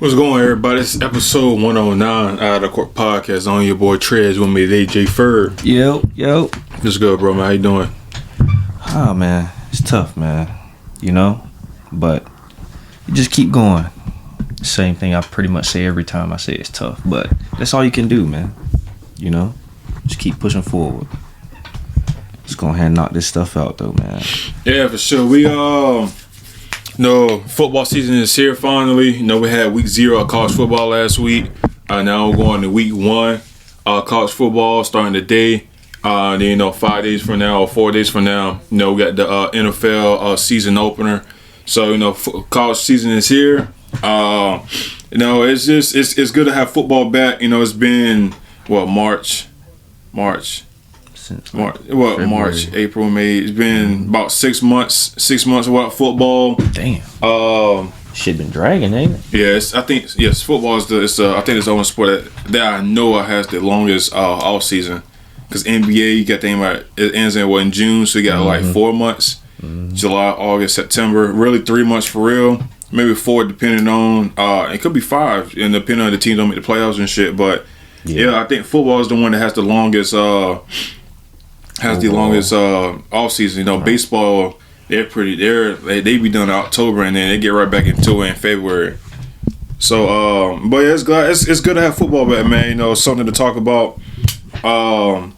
What's going on, everybody? This is episode 109 out of the Court Podcast on your boy Trez with me today, J. Ferd. Yo. What's good, bro, man? How you doing? Oh, man. It's tough, man. But you just keep going. Same thing I pretty much say every time I say it's tough. But that's all you can do, man. Just keep pushing forward. Let's go ahead and knock this stuff out, though, man. Yeah, for sure. We, football season is here finally. We had week 0 of college football last week. Now we're going to week 1. College football starting today. Then 5 days from now or 4 days from now, we got the NFL season opener. So college season is here. It's good to have football back. It's been March, April, May. It's been about 6 months. 6 months without football. Damn. Shit been dragging, ain't it? Yes, football is I think it's the only sport that I know has the longest off season. Because NBA, you got to think about it ends in June, so you got like 4 months. July, August, September. Really 3 months for real. Maybe 4 depending on it could be 5 and depending on the teams don't make the playoffs and shit. But yeah, I think football is the one that has the longest off season. Right. Baseball, they be done in October and then they get right back into it in February. So but yeah, it's good to have football back, man. Something to talk about. Now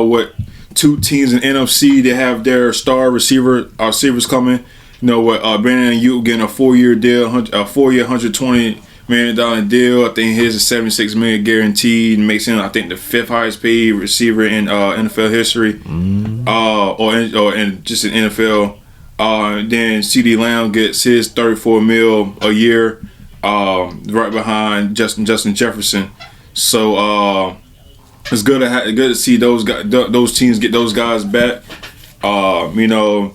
with 2 teams in NFC, they have their star receivers coming. Brandon Aiyuk getting a 4-year deal, $120 million deal. I think his is $76 million guaranteed, makes him, I think, the 5th highest paid receiver in NFL history, or in just in NFL. Then CD Lamb gets his $34 million a year, right behind Justin Jefferson. So it's good to see those teams get those guys back. Now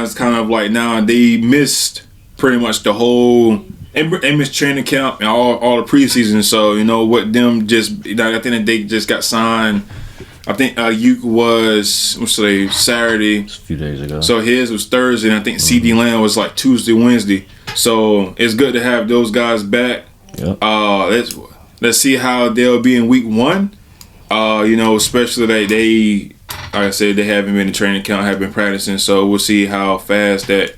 it's kind of like now they missed pretty much the whole. They missed training camp and all the preseason. So what them just I think that they just got signed. I think Aiyuk was Saturday. A few days ago. So his was Thursday, and I think CD Lamb was like Tuesday, Wednesday. So it's good to have those guys back. Yep. Let's see how they'll be in week 1. Especially that they, like I said, they haven't been in training camp, have been practicing. So we'll see how fast that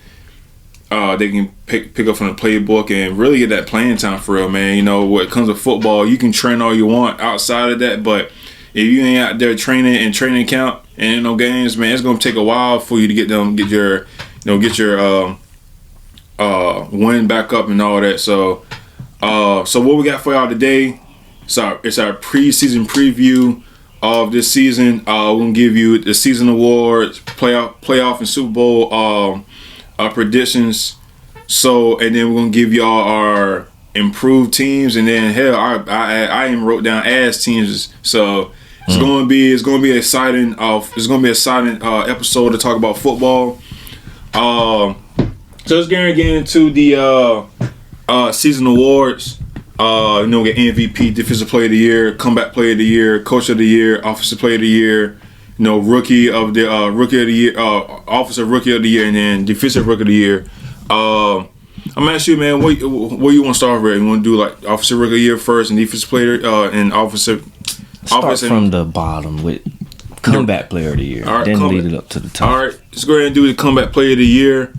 they can pick up from the playbook and really get that playing time for real, man. When it comes to football, you can train all you want outside of that, but if you ain't out there training in training camp and no games, man, it's gonna take a while for you to get your win back up and all that. So what we got for y'all today? It's our preseason preview of this season. We're gonna give you the season awards, playoff and Super Bowl predictions. And then we're gonna give y'all our improved teams, and then I even wrote down ass teams. So it's gonna be exciting. It's gonna be an exciting episode to talk about football. So let's get into the season awards. We get MVP, Defensive Player of the Year, Comeback Player of the Year, Coach of the Year, Offensive Player of the Year, Rookie of the Year, Offensive Rookie of the Year, and then Defensive Rookie of the Year. I'm gonna ask you, man, what you want to start with? You want to do like Offensive Rookie of the Year first, and Defensive Player and Offensive? Start from the bottom with Comeback Player of the Year, right, then lead it up to the top. All right, let's go ahead and do the Comeback Player of the Year.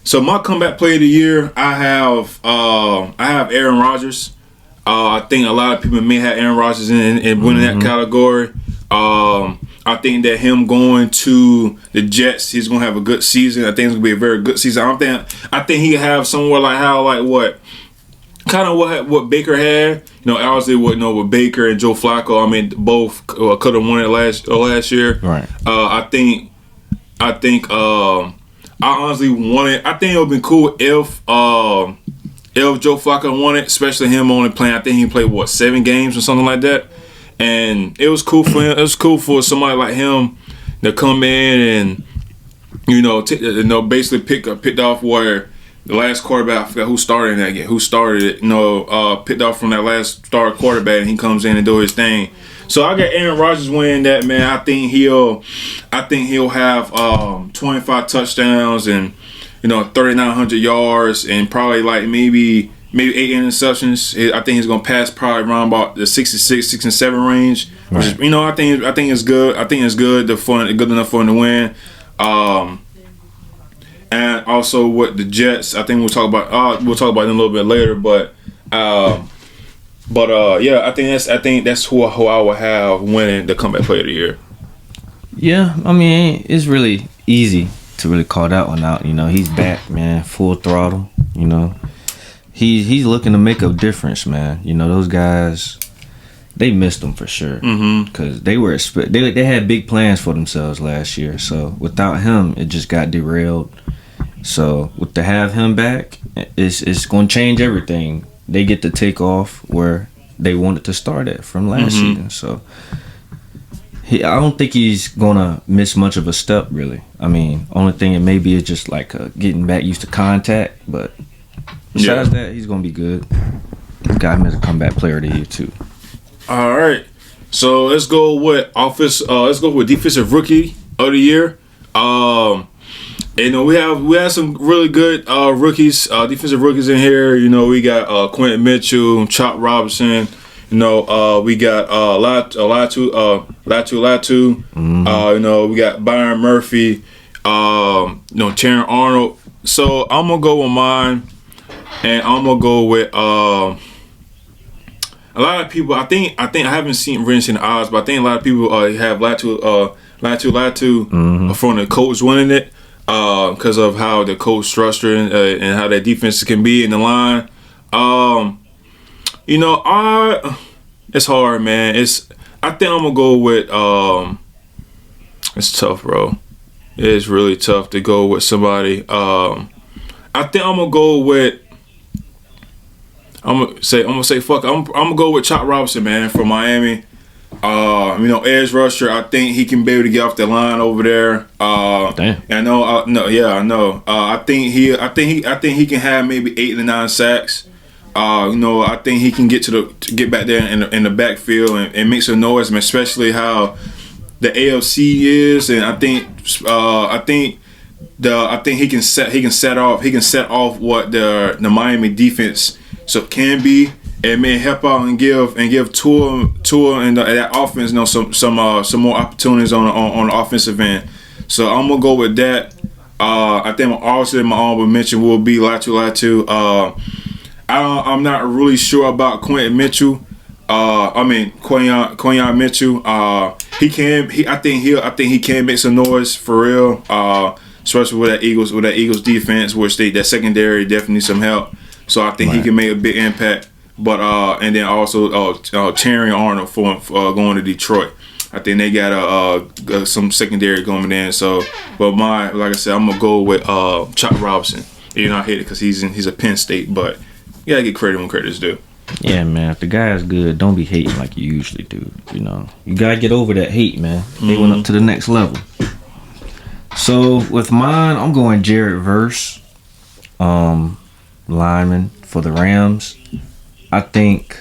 So my Comeback Player of the Year, I have Aaron Rodgers. I think a lot of people may have Aaron Rodgers in winning that category. I think that him going to the Jets, he's gonna have a good season. I think it's gonna be a very good season. I think he have somewhere what Baker had. Obviously with Baker and Joe Flacco. I mean, both could have won it last year. Right. I honestly wanted. I think it would have been cool if Joe Flacco won it, especially him only playing. I think he played 7 games or something like that, and it was cool for him. It was cool for somebody like him to come in and basically picked off where the last quarterback. I forgot who started in that game. Who started it? Picked off from that last star quarterback, and he comes in and do his thing. So I got Aaron Rodgers winning that, man. I think he'll have 25 touchdowns and 3,900 yards and probably like maybe 8 interceptions. I think he's gonna pass probably around about the 66, 67 range. Which is, I think it's good. I think it's good. Good enough for him to win. And also with the Jets, I think we'll talk about them a little bit later. But yeah, I think that's who I would have winning the comeback player of the year. Yeah, I mean, it's really easy to really call that one out. He's back, man, full throttle. He's looking to make a difference, man. Those guys, they missed him for sure because they had big plans for themselves last year. So without him, it just got derailed. So to have him back, it's going to change everything. They get to take off where they wanted to start at from last season. So I don't think he's going to miss much of a step, really. I mean, only thing it may be is just like getting back used to contact. But besides that, he's going to be good. Got him as a comeback player of the year, too. All right. So let's go with defensive rookie of the year. We have some really good rookies, defensive rookies in here. We got Quentin Mitchell, Chop Robinson. We got Latu. We got Byron Murphy. Terran Arnold. So I'm gonna go with mine, and I'm gonna go with a lot of people. I think I haven't seen the odds, but I think a lot of people have Latu from the coach winning it. Because of how the coach structured and how that defense can be in the line. It's hard, man. I think I'm gonna go with. It's tough, bro. It's really tough to go with somebody. I think I'm gonna go with. I'm gonna say fuck. I'm gonna go with Chop Robinson, man, from Miami. Edge rusher. I think he can be able to get off the line over there. Damn. I know. I know. I think he can have maybe 8 to 9 sacks. I think he can get back there in the backfield and make some noise, especially how the AFC is, and I think he can set off what the Miami defense can be. It may help out and give Tua and that offense, some more opportunities on the offensive end. So I'm gonna go with that. I think obviously my honorable mention will be Latu. I'm not really sure about Quentin Mitchell. Quentin Mitchell. I think he can make some noise for real. Especially with that Eagles defense, which that secondary definitely needs some help. So I think he can make a big impact. But and then also Terran Arnold for going to Detroit. I think they got some secondary going in. So, but like I said, I'm gonna go with Chop Robinson. I hate it because he's a Penn State, but you gotta get credit when credit's due. Yeah, man. If the guy is good, don't be hating like you usually do. You gotta get over that hate, man. They went up to the next level. So with mine, I'm going Jared Verse, lineman for the Rams. I think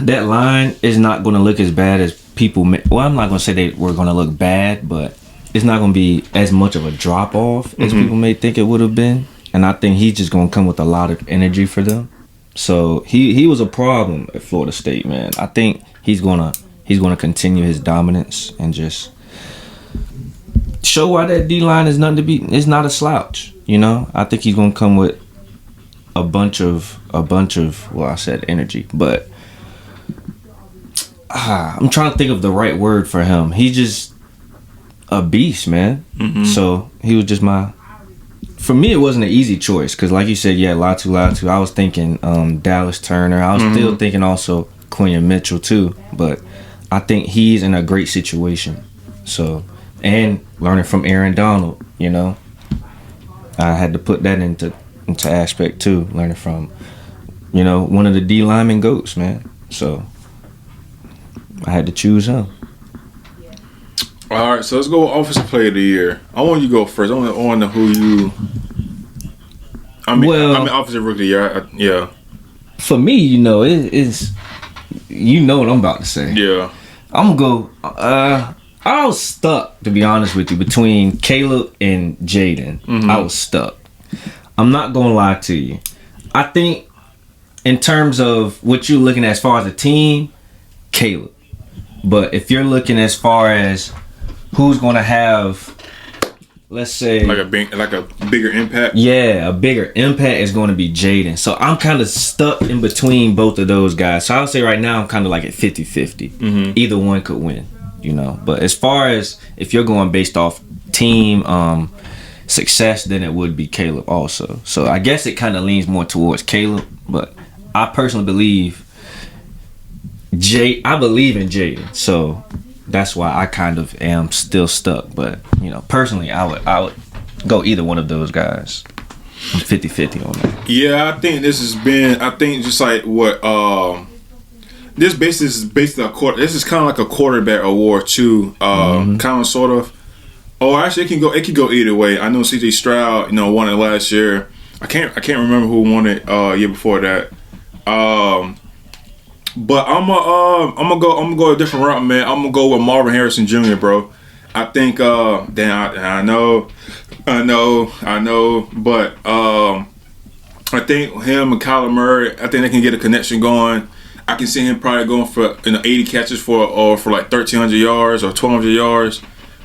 that line is not going to look as bad as people. Well, I'm not going to say they were going to look bad, but it's not going to be as much of a drop off as people may think it would have been. And I think he's just going to come with a lot of energy for them. So he was a problem at Florida State, man. I think he's gonna continue his dominance and just show why that D line is nothing to be. It's not a slouch, I think he's gonna come with a bunch of well, I said energy, but I'm trying to think of the right word for him. He's just a beast, man. So he was just for me, it wasn't an easy choice because, like you said, Latu. I was thinking Dallas Turner. I was still thinking also Quentin Mitchell too, but I think he's in a great situation. So, and learning from Aaron Donald, I had to put that into aspect too, learning from one of the D lineman goats, man. So I had to choose him. All right, so let's go with offensive player of the year. I want you to go first. I want to know who you. Offensive rookie of the year. Yeah. For me, it is. What I'm about to say. Yeah. I'm gonna go. I I was stuck, to be honest with you, between Caleb and Jaden. Mm-hmm. I was stuck. I'm not gonna lie to you. I think in terms of what you're looking at as far as a team, Caleb. But if you're looking as far as who's gonna have, let's say, like a bigger impact. Yeah, a bigger impact is going to be Jaden. So I'm kind of stuck in between both of those guys. So I would say right now I'm kind of like at 50-50. Mm-hmm. Either one could win, you know. But as far as if you're going based off team success, then it would be Caleb also. So I guess it kind of leans more towards Caleb. But I personally believe I believe in Jaden. So that's why I kind of am still stuck. But, you know, personally, I would go either one of those guys. I'm 50-50 on that. Yeah, I think this has been, just like what, this is basically this is kind of like a quarterback award too, kind of sort of. Oh, actually, it can go either way. I know C.J. Stroud, won it last year. I can't remember who won it year before that. But I'm gonna go a different route, man. I'm gonna go with Marvin Harrison Jr., bro. I think I know, but I think him and Kyler Murray, I think they can get a connection going. I can see him probably going for 80 catches for like 1,300 yards or 1,200 yards,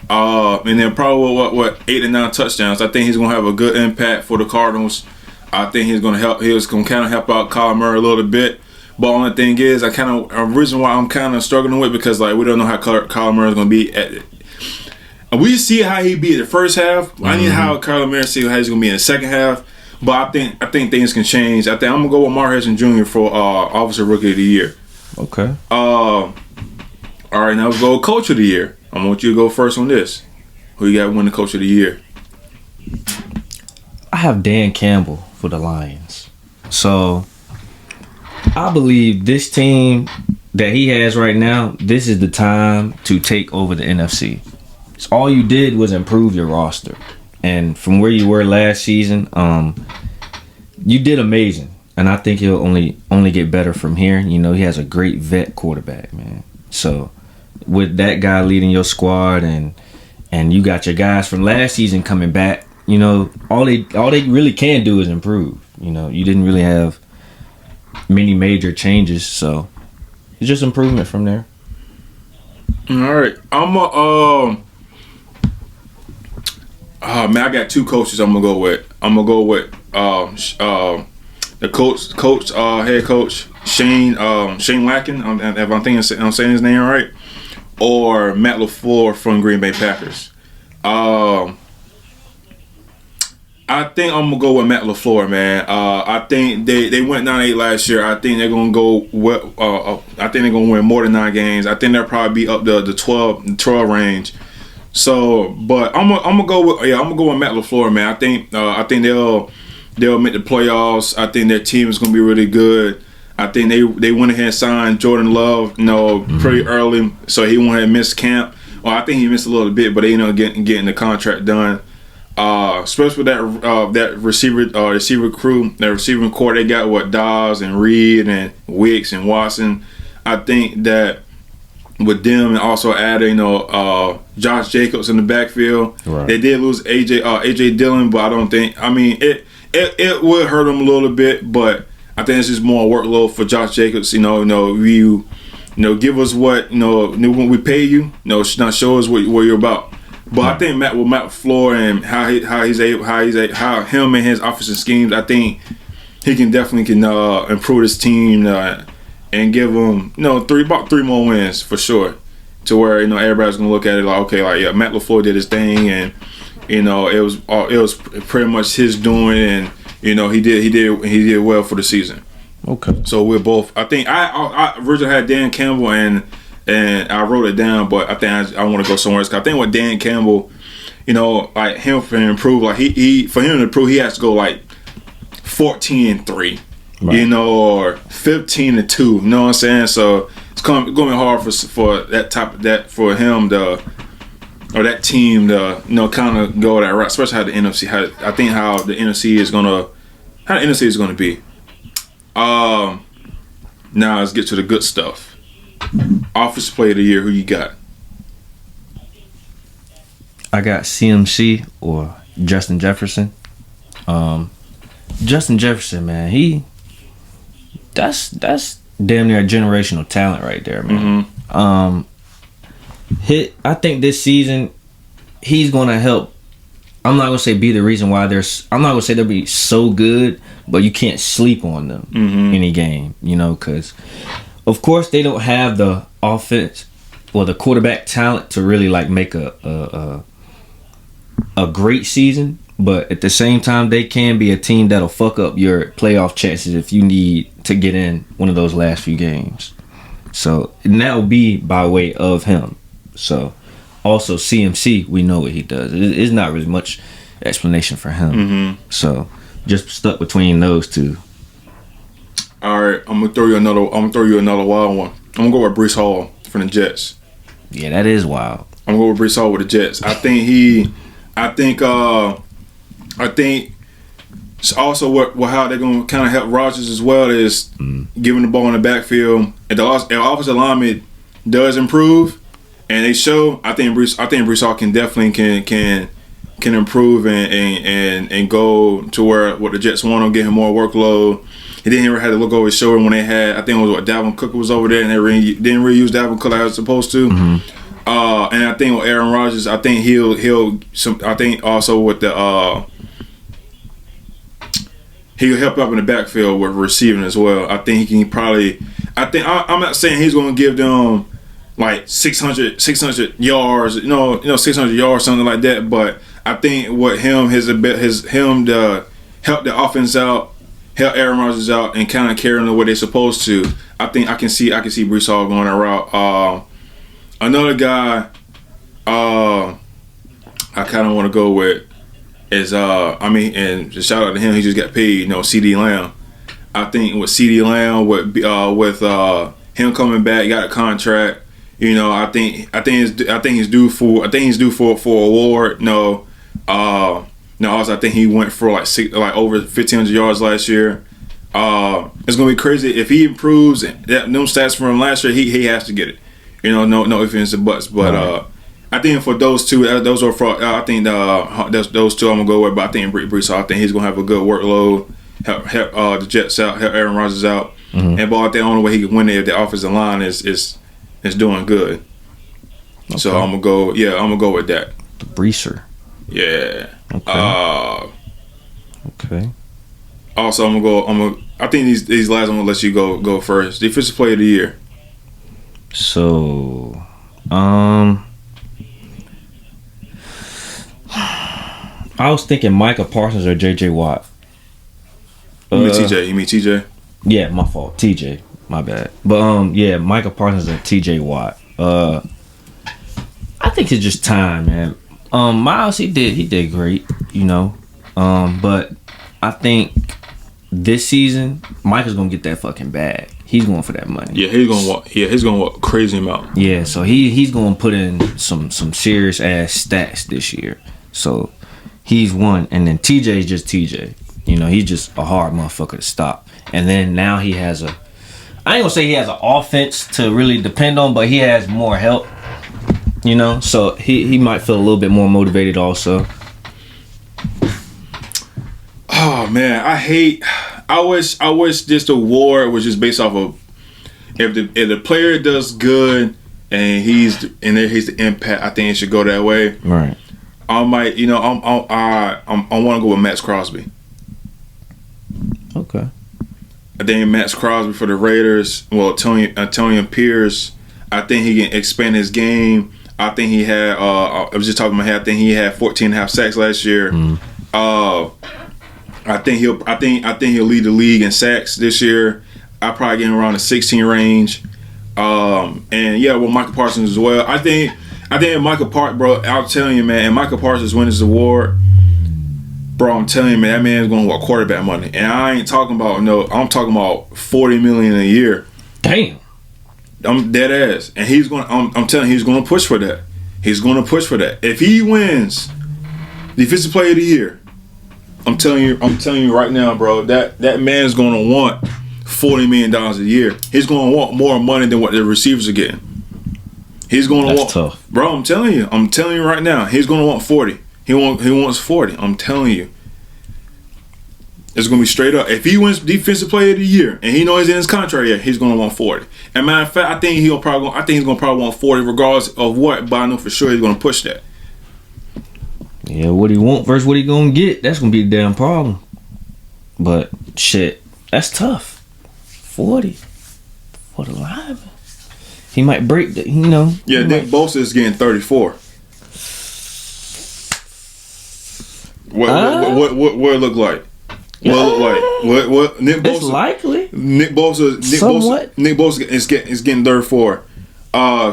and then probably what 8 to 9 touchdowns. I think he's gonna have a good impact for the Cardinals. I think he's gonna help. He was gonna kind of help out Kyler Murray a little bit. But only thing is, a reason why I'm kind of struggling with, because like we don't know how Kyler Murray is gonna be at. We see how he be in the first half. Mm-hmm. I need how Kyler Murray see how he's gonna be in the second half. But I think things can change. I think I'm gonna go with Marvin Harrison Jr. for Offensive Rookie of the Year. Okay. All right, now let's go with Coach of the Year. I want you to go first on this. Who you got to win the Coach of the Year? I have Dan Campbell for the Lions. So I believe this team that he has right now, this is the time to take over the NFC. So all you did was improve your roster. And from where you were last season, you did amazing. And I think he'll only get better from here. He has a great vet quarterback, man. So with that guy leading your squad and you got your guys from last season coming back, all they really can do is improve. You didn't really have many major changes, so it's just improvement from there. All right, man, I got two coaches I'm gonna go with. I'm gonna go with the head coach Shane Lacken. If I'm saying his name right, or Matt LaFleur from Green Bay Packers. I think I'm gonna go with Matt LaFleur, man. I think they went 9-8 last year. I think they're gonna go. I think they're gonna win more than 9 games. I think they'll probably be up the 12 range. So, but I'm gonna go with Matt LaFleur, man. I think they'll make the playoffs. I think their team is gonna be really good. I think they went ahead and signed Jordan Love, pretty early, so he went ahead and missed camp. Well, I think he missed a little bit, but they getting the contract done. Especially with that receiver crew, that receiving core, they got Dawes and Reed and Wicks and Watson. I think that with them and also adding Josh Jacobs in the backfield, right. They did lose AJ Dillon, but I don't think. I mean, it would hurt them a little bit, but I think it's just more workload for Josh Jacobs. Give us what when we pay you. Now show us what you're about. But I think Matt LaFleur and how him and his offensive schemes, I think he can definitely improve his team and give them about 3 more wins for sure, to where everybody's gonna look at it like, okay, like, yeah, Matt LaFleur did his thing, and it was pretty much his doing, and he did well for the season. Okay. So we're both. I think I originally had Dan Campbell and I wrote it down, but I think I want to go somewhere else. 'Cause I think with Dan Campbell, like him for him to improve, like he for him to improve, he has to go like 14-3, right. Or 15-2. You know what I'm saying? So it's going to be hard for that for him to. Or that team to kind of go that route, especially how the NFC. I think how the NFC is gonna be. Now let's get to the good stuff. Offensive Player of the Year. Who you got? I got CMC or Justin Jefferson. Justin Jefferson, man, that's damn near a generational talent right there, man. I think this season he's gonna help. I'm not gonna say be the reason why I'm not gonna say they'll be so good, but you can't sleep on them any game, because of course they don't have the offense or the quarterback talent to really like make a great season. But at the same time, they can be a team that'll fuck up your playoff chances if you need to get in one of those last few games. So, and that'll be by way of him. So, also CMC, we know what he does. It's not really much explanation for him. So, just stuck between those two. All right, I'm gonna throw you another wild one. I'm gonna go with Breece Hall from the Jets. Yeah, that is wild. I'm gonna go with Breece Hall with the Jets. I think also what how they're gonna kind of help Rodgers as well is giving the ball in the backfield. If the offensive alignment does improve, and they show, I think Breece Hall can definitely can improve and go to where what the Jets want to get him more workload. He didn't ever have to look over his shoulder when they had, I think it was Dalvin Cook was over there, and they didn't really use Dalvin Cook like I was supposed to. And I think with Aaron Rodgers, I think I think also with the he'll help up in the backfield with receiving as well. I think he can probably. I'm not saying he's going to give them like 600 yards, 600 yards, something like that. But I think what him to help the offense out, help Aaron Rodgers out, and kind of carry them the way they're supposed to. I think I can see Breece Hall going that route. Another guy, I kind of want to go with is and shout out to him. He just got paid. CeeDee Lamb. I think with CeeDee Lamb, with him coming back, got a contract. I think he's due for a award. Also I think he went for like over 1,500 yards last year. It's gonna be crazy if he improves. Them stats from last year, he has to get it. No ifs, ands, and buts. But I think for those two, those are for. I think those two I'm gonna go with. But I think Breece Hall, I think he's gonna have a good workload. Help the Jets out. Help Aaron Rodgers out. And but I think the only way he can win it if the offensive line is doing good. Okay. So I'm gonna go. Yeah, I'm gonna go with that. The Breezer. Yeah. Okay. Okay. Also, I think these last I'm gonna let you go first. Defensive Player of the Year. So, I was thinking Micah Parsons or J.J. Watt. You mean TJ? Yeah, my fault. TJ. My bad. But yeah, Micah Parsons and T.J. Watt. I think it's just time, man. Miles, he did great, but I think this season Micah's gonna get that fucking bag. He's going for that money. Yeah, he's gonna walk crazy amount. Yeah, so he's gonna put in some serious ass stats this year. So he's one, and then TJ is just TJ. He's just a hard motherfucker to stop. And then now he has I ain't gonna say he has an offense to really depend on, but he has more help. So he might feel a little bit more motivated also. Oh man, I wish this award was just based off of if the player does good and he's the impact. I think it should go that way. Right. I might, I want to go with Max Crosby. Okay. I think Max Crosby for the Raiders. Well, Antonio Pierce. I think he can expand his game. I think he had. I was just talking about. I think he had 14.5 sacks last year. I think he'll lead the league in sacks this year. I probably get him around the 16 range. And yeah, with Michael Parsons as well. I think Michael Parsons, bro. I'm telling you, man. And Michael Parsons wins this award, bro. I'm telling you, man. That man's going to want quarterback money. And I ain't talking about I'm talking about $40 million a year. Damn. I'm dead ass, and he's going. I'm telling you, he's going to push for that. He's going to push for that. If he wins Defensive Player of the Year, I'm telling you right now, bro. That man's going to want $40 million a year. He's going to want more money than what the receivers are getting. He's going to That's want, tough. bro. I'm telling you right now. He's going to want 40. He wants 40. I'm telling you. It's going to be straight up. If he wins Defensive Player of the Year and he knows he's in his contract yet, he's going to want 40. And matter of fact, I think he's going to probably want 40 regardless of what. But I know for sure he's going to push that. Yeah, what he want versus what he gonna get, that's gonna be a damn problem. But shit, that's tough. 40 for the lineman. He might break the, you know. Yeah, Nick Bosa is getting 34. What it look like? What it look like? What Nick Bosa? It's likely. Nick Bosa is getting 34.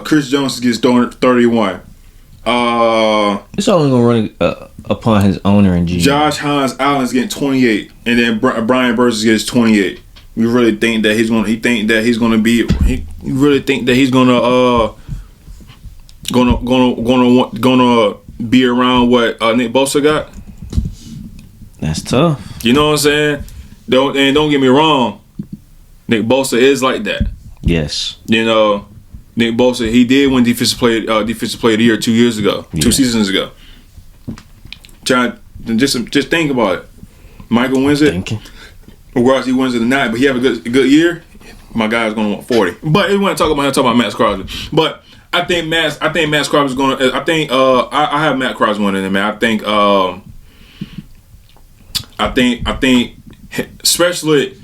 Chris Jones gets 31. It's only gonna run upon his owner and GM. Josh Hines Allen's getting 28, and then Brian Burns gets 28. You really think that he's gonna? He think that he's gonna be? He really think that he's gonna be around what Nick Bosa got? That's tough. You know what I'm saying? Don't get me wrong. Nick Bosa is like that. Yes. You know, Nick Bosa, he did win Defensive Player of the Year 2 years ago, 2 seasons ago. Just think about it. Michael wins it. Thinking. Regardless he wins it or not, but he have a good year. My guy's gonna want 40. But we want to talk about Matt Crosby. But I think Matt Crosby's gonna. I have Matt Crosby winning it, man. I think, especially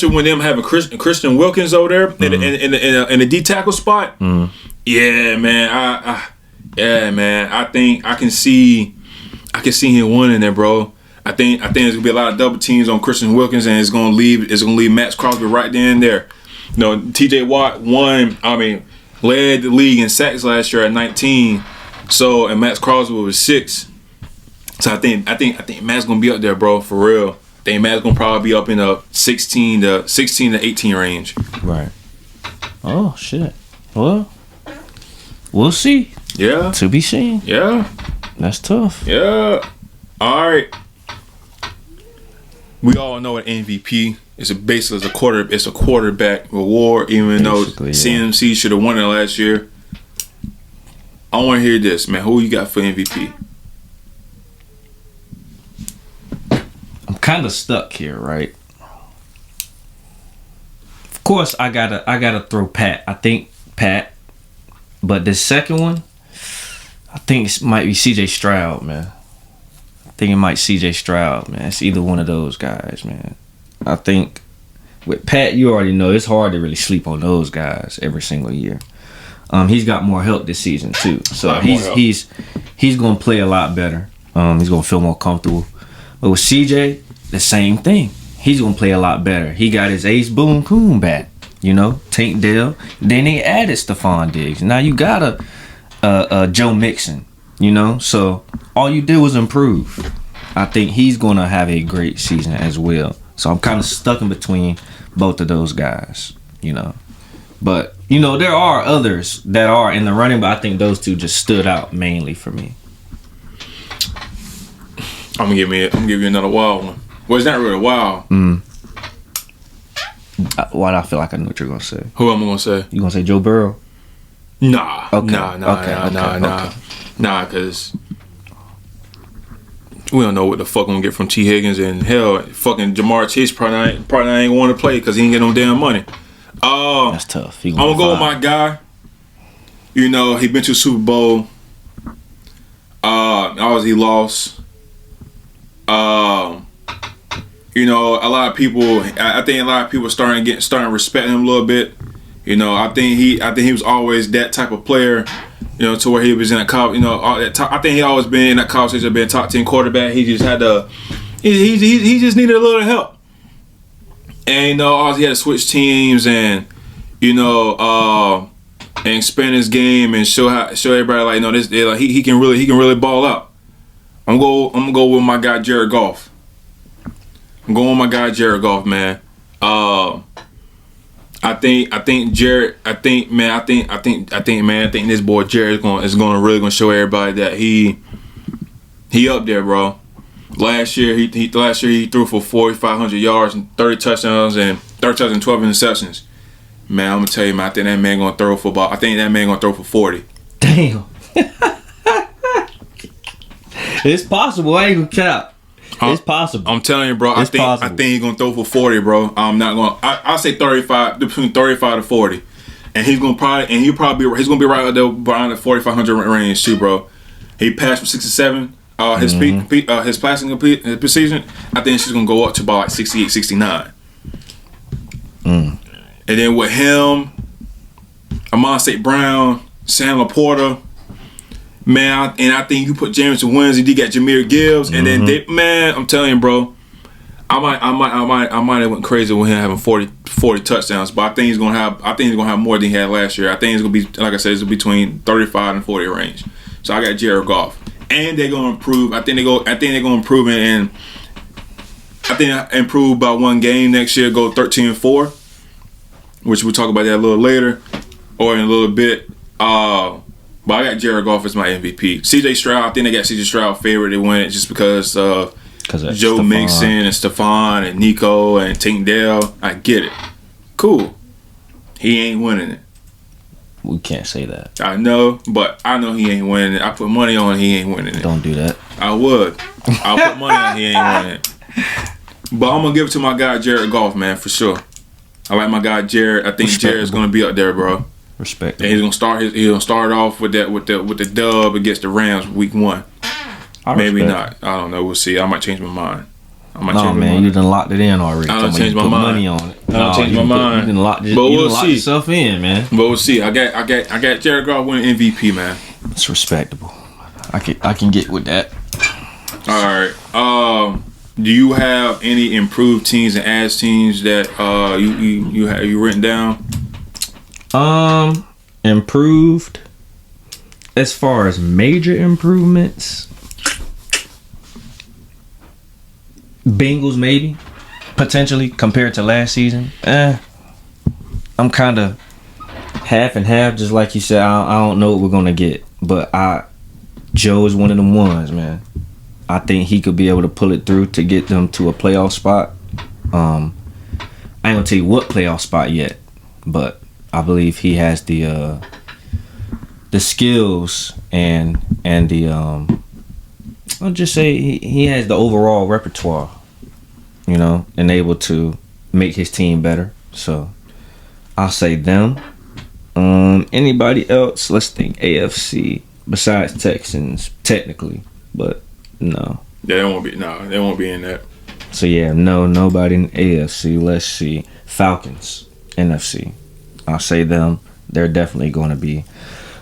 when them having Christian Wilkins over there in the D tackle spot. Yeah, man. I think I can see him winning there, bro. I think there's gonna be a lot of double teams on Christian Wilkins, and it's gonna leave Matt Crosby right there and there. You know, T.J. Watt led the league in sacks last year at 19. So and Matt Crosby was 6. So I think Matt's gonna be up there, bro, for real. I think Matt's gonna probably be up in the 16 to 18 range. Right. Oh shit. Well, we'll see. Yeah. To be seen. Yeah. That's tough. Yeah. All right. We all know an MVP is basically it's a quarterback award, even Basically, though CMC should have won it last year. I want to hear this, man. Who you got for MVP? I'm kind of stuck here, right? Of course, I gotta throw Pat. I think Pat, but the second one, I think it might be C.J. Stroud, man. I think it might C.J. Stroud, man. It's either one of those guys, man. I think with Pat, you already know it's hard to really sleep on those guys every single year. He's got more help this season too, so he's gonna play a lot better. He's gonna feel more comfortable. But with CJ, the same thing. He's gonna play a lot better. He got his Ace Boone Coon back, you know, Tank Dell. Then they added Stephon Diggs. Now you got a Joe Mixon, you know. So all you did was improve. I think he's gonna have a great season as well. So I'm kind of stuck in between both of those guys, you know. But you know there are others that are in the running, but I think those two just stood out mainly for me. I'm gonna give you another wild one. Well, it's not really wild. Why do I feel like I know what you're gonna say? Who am I gonna say? You gonna say Joe Burrow? Nah. Okay. Nah, because we don't know what the fuck we're gonna get from T. Higgins, and hell, fucking Jamar Chase probably ain't want to play because he ain't get no damn money. That's tough. I'm gonna go with my guy. You know, he been to the Super Bowl. Obviously he lost. You know, I think a lot of people are starting to respect him a little bit. You know, I think he was always that type of player. You know, to where he was in a college. You know, I think he always been in that college to be a top 10 quarterback. He just had to. He just needed a little help. And you know, obviously he had to switch teams and you know and expand his game and show everybody like, you know, this like he can really ball out. I'm gonna go with my guy Jared Goff. I'm going with my guy Jared Goff, man. I think this boy Jared is gonna show everybody that he up there, bro. Last year he threw for 4,500 yards and 30 touchdowns and 12 interceptions. Man, I'm gonna tell you, man, I think that man gonna throw for 40. Damn. It's possible. I ain't gonna cap. It's possible. I'm telling you, bro. I think he's gonna throw for 40, bro. I'm not gonna. I'll say 35, between 35 to 40, and he's gonna be right out there around the 4,500 range too, bro. He passed for 67. His passing precision, I think she's gonna go up to about like 68, 69. And then with him, Amon St. Brown, Sam Laporta. Man, I think you put Jameson Winston, you got Jahmyr Gibbs, and then I'm telling you, bro, I might have went crazy with him having 40 touchdowns, but I think he's gonna have more than he had last year. I think it's gonna be, like I said, it's between 35 and 40 range. So I got Jared Goff, and they're gonna improve. I think they're gonna improve and I think improve by one game next year. Go 13-4, which we'll talk about that a little later or in a little bit. But I got Jared Goff as my MVP. CJ Stroud, I think they got CJ Stroud favorite to win it just because Joe Stephon. Mixon and Stephon and Nico and Tank Dell. I get it. Cool. He ain't winning it. We can't say that. I know, but I know he ain't winning it. I put money on he ain't winning it. Don't do that. I would. I'll put money on he ain't winning it. But I'm going to give it to my guy Jared Goff, man, for sure. I like my guy Jared. I think Jared's going to be up there, bro. Respect. And he's gonna start off with the dub against the Rams week 1. Maybe not. I don't know. We'll see. I might change my mind. You done locked it in already. I done changed my mind. Money on it. I done changed my mind. You done locked yourself in, man. But we'll see. I got Jared Goff winning MVP, man. It's respectable. I can get with that. All right. Do you have any improved teams and ads teams that you written down? Improved. As far as major improvements, Bengals maybe, potentially compared to last season. I'm kind of half and half, just like you said. I don't know what we're gonna get, but Joe is one of them ones, man. I think he could be able to pull it through to get them to a playoff spot. I ain't gonna tell you what playoff spot yet, but I believe he has the skills and the I'll just say he has the overall repertoire, and able to make his team better. So I'll say them. Anybody else? Let's think. AFC besides Texans, technically, but no. Yeah, they won't be in that. So yeah, nobody in AFC. Let's see. Falcons, NFC. I'll say them. They're definitely going to be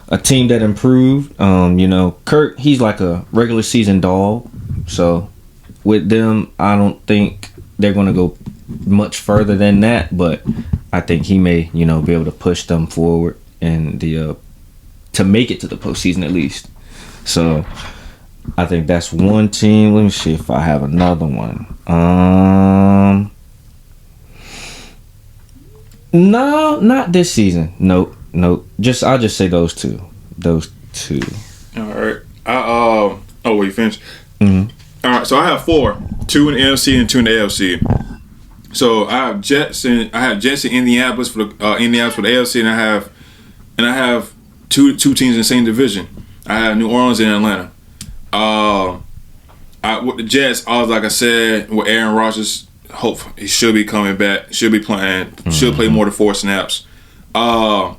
a team that improved. Kirk, he's like a regular season dog. So with them, I don't think they're going to go much further than that. But I think he may, be able to push them forward and to make it to the postseason at least. So I think that's one team. Let me see if I have another one. No, not this season. Nope. I'll just say those two. All right. Oh, wait, you finished? Mm-hmm. All right. So I have 4, 2 in the NFC and 2 in the AFC. So I have Jets in Indianapolis for the AFC, and I have two teams in the same division. I have New Orleans and Atlanta. With the Jets, like I said, with Aaron Rodgers. Hope he should be coming back. Should be playing. Should play more than 4 snaps. I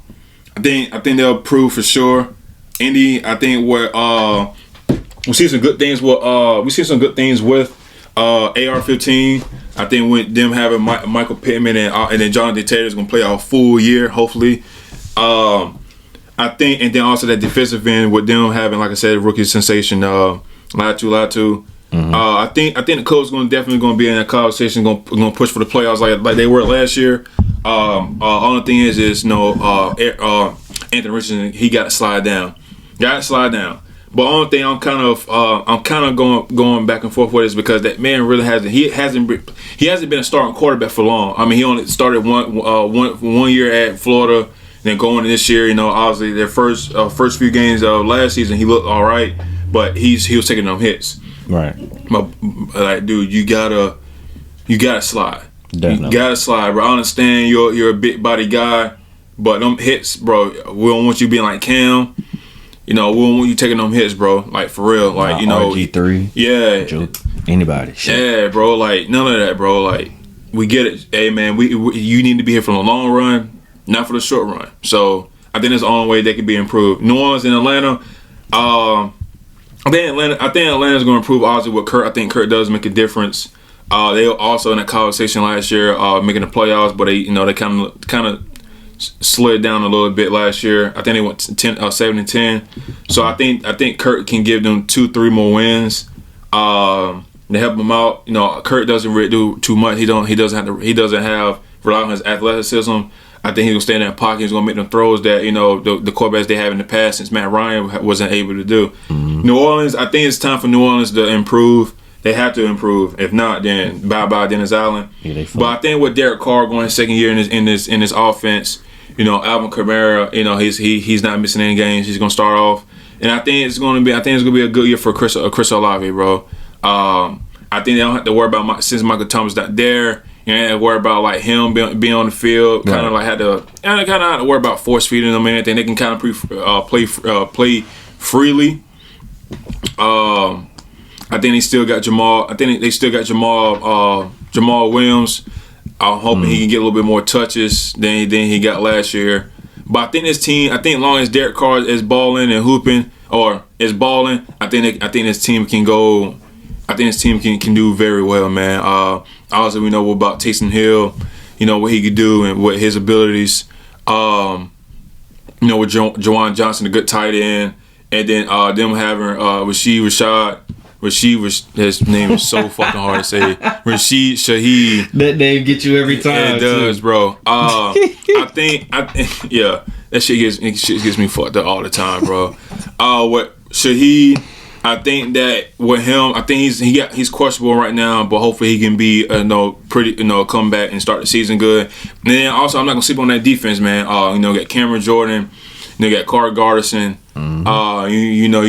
think they'll improve for sure. Indy, I think we see some good things with AR-15. I think with them having Michael Pittman and then Jonathan Taylor is gonna play a full year, hopefully. I think, and then also that defensive end with them having, like I said, rookie sensation Latu. Mm-hmm. I think the Colts definitely going to be in that conversation, going to push for the playoffs like they were last year. Only thing is Anthony Richardson, he got to slide down. But only thing I'm kind of going back and forth with is because that man really hasn't been a starting quarterback for long. I mean, he only started one year at Florida, then going to this year. Obviously their first few games of last season he looked all right, but he was taking them hits. Right. Dude, you gotta slide. Definitely. You gotta slide, bro. I understand you're a big body guy, but them hits, bro, we don't want you being like Cam. You know, we don't want you taking them hits, bro. Like, for real. Like, you know. RG3. Yeah. Anybody. Shit. Yeah, bro. Like, none of that, bro. Like, we get it. Hey, man, you need to be here for the long run, not for the short run. So, I think that's the only way they can be improved. New Orleans and Atlanta, I think Atlanta's going to improve, obviously, with Kurt. I think Kurt does make a difference. They were also in that conversation last year, making the playoffs, but they kind of slid down a little bit last year. I think they went 7-10. So I think Kurt can give them 2-3 more wins to help them out. You know, Kurt doesn't really do too much. He doesn't have rely on his athleticism. I think he's gonna stay in that pocket. He's gonna make them throws that the quarterbacks they have in the past since Matt Ryan wasn't able to do. New Orleans, I think it's time for New Orleans to improve. They have to improve. If not, then bye Dennis Allen. Yeah, but I think with Derek Carr going his second year in this offense, Alvin Kamara, he's not missing any games. He's gonna start off, and I think it's gonna be a good year for Chris Olave, bro. I think they don't have to worry about since Michael Thomas not there. You don't have to worry about like him being on the field. Kind of like had to worry about force feeding them and anything. They can kind of play freely. I think they still got Jamal. I think they still got Jamal Williams. I'm hoping he can get a little bit more touches than he got last year. But I think this team, as long as Derek Carr is balling and hooping or is balling, I think this team can go. I think this team can do very well, man. Obviously, we know about Taysom Hill, what he could do and what his abilities. With Juwan Johnson, a good tight end, and then them having Rashad. His name is so fucking hard to say. Rashid Shaheed. That name gets you every time. It does, bro. I think, yeah, that shit gets me fucked up all the time, bro. What Shaheed, I think that with him, I think he's questionable right now, but hopefully he can be come back and start the season good. And then also, I'm not gonna sleep on that defense, man. Got Cameron Jordan, you got Carter Garrison. You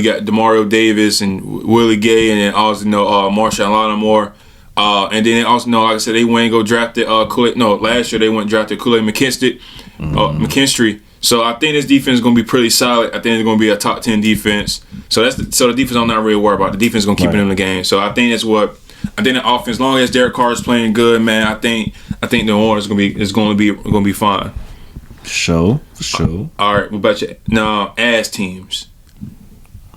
got Demario Davis and Willie Gay, and then also Marshawn Lattimore. And then also like I said, they went and go drafted last year they went and drafted Kool-Aid McKinstry. So I think this defense is gonna be pretty solid. I think it's gonna be a top 10 defense. So the defense I'm not really worried about. The defense is gonna keep it in the game. So I think the offense, as long as Derek Carr is playing good, man, I think the Hornets is gonna be fine. For sure. All right, what about you? Now, ass teams.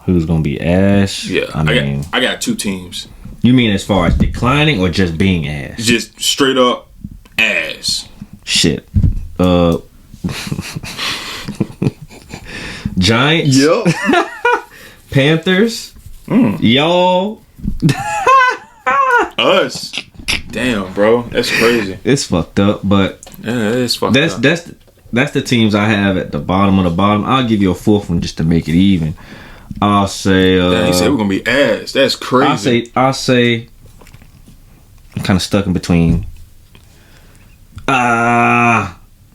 Who's gonna be ass? Yeah, I got two teams. You mean as far as declining or just being ass? Just straight up ass. Shit. Giants. Yep. Panthers. Y'all. Us. Damn, bro, that's crazy. It's fucked up, but yeah, it's fucked up. That's the teams I have at the bottom of the bottom. I'll give you a fourth one just to make it even. I'll say. He said we're gonna be ass. That's crazy. I'll say. I'm kind of stuck in between.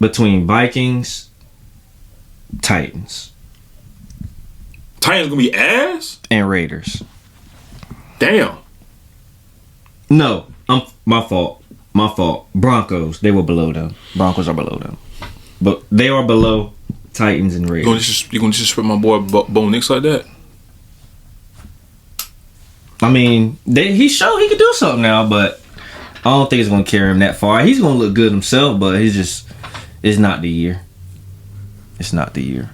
Between Vikings, Titans. Titans gonna be ass? And Raiders. Damn. No, my fault. Broncos, they were below them. Broncos are below them. But they are below Titans and Raiders. You gonna disrespect my boy Bo Nix like that? I mean, he showed he could do something now, but I don't think it's gonna carry him that far. He's gonna look good himself, but it's not the year. It's not the year.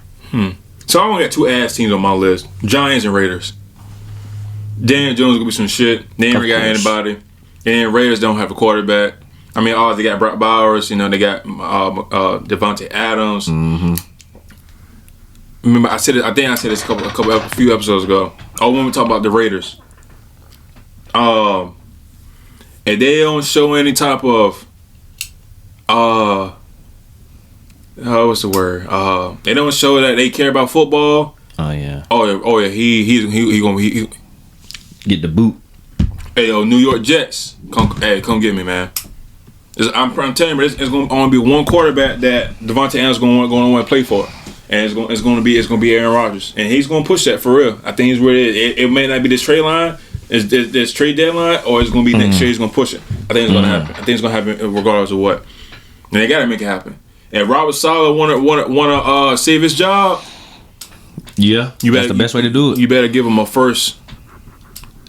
So I only got two ass teams on my list: Giants and Raiders. Daniel Jones gonna be some shit. They ain't really got anybody. And Raiders don't have a quarterback. I mean, they got Brock Bowers. They got Devontae Adams. Remember, I think I said this a few episodes ago. When we talk about the Raiders, and they don't show any type of what's the word? They don't show that they care about football. Oh yeah. Oh yeah. He gonna get the boot. Hey yo, New York Jets, come get me, man. I'm telling you, it's going to only be one quarterback that Devontae Adams going to want to play for, and it's going to be Aaron Rodgers, and he's going to push that for real. I think he's where it may not be this trade line, this trade deadline, or it's going to be next year. He's going to push it. I think it's going to happen. I think it's going to happen regardless of what. And they got to make it happen. And Robert Saleh want to save his job. Yeah, that's the best way to do it. You better give him a first.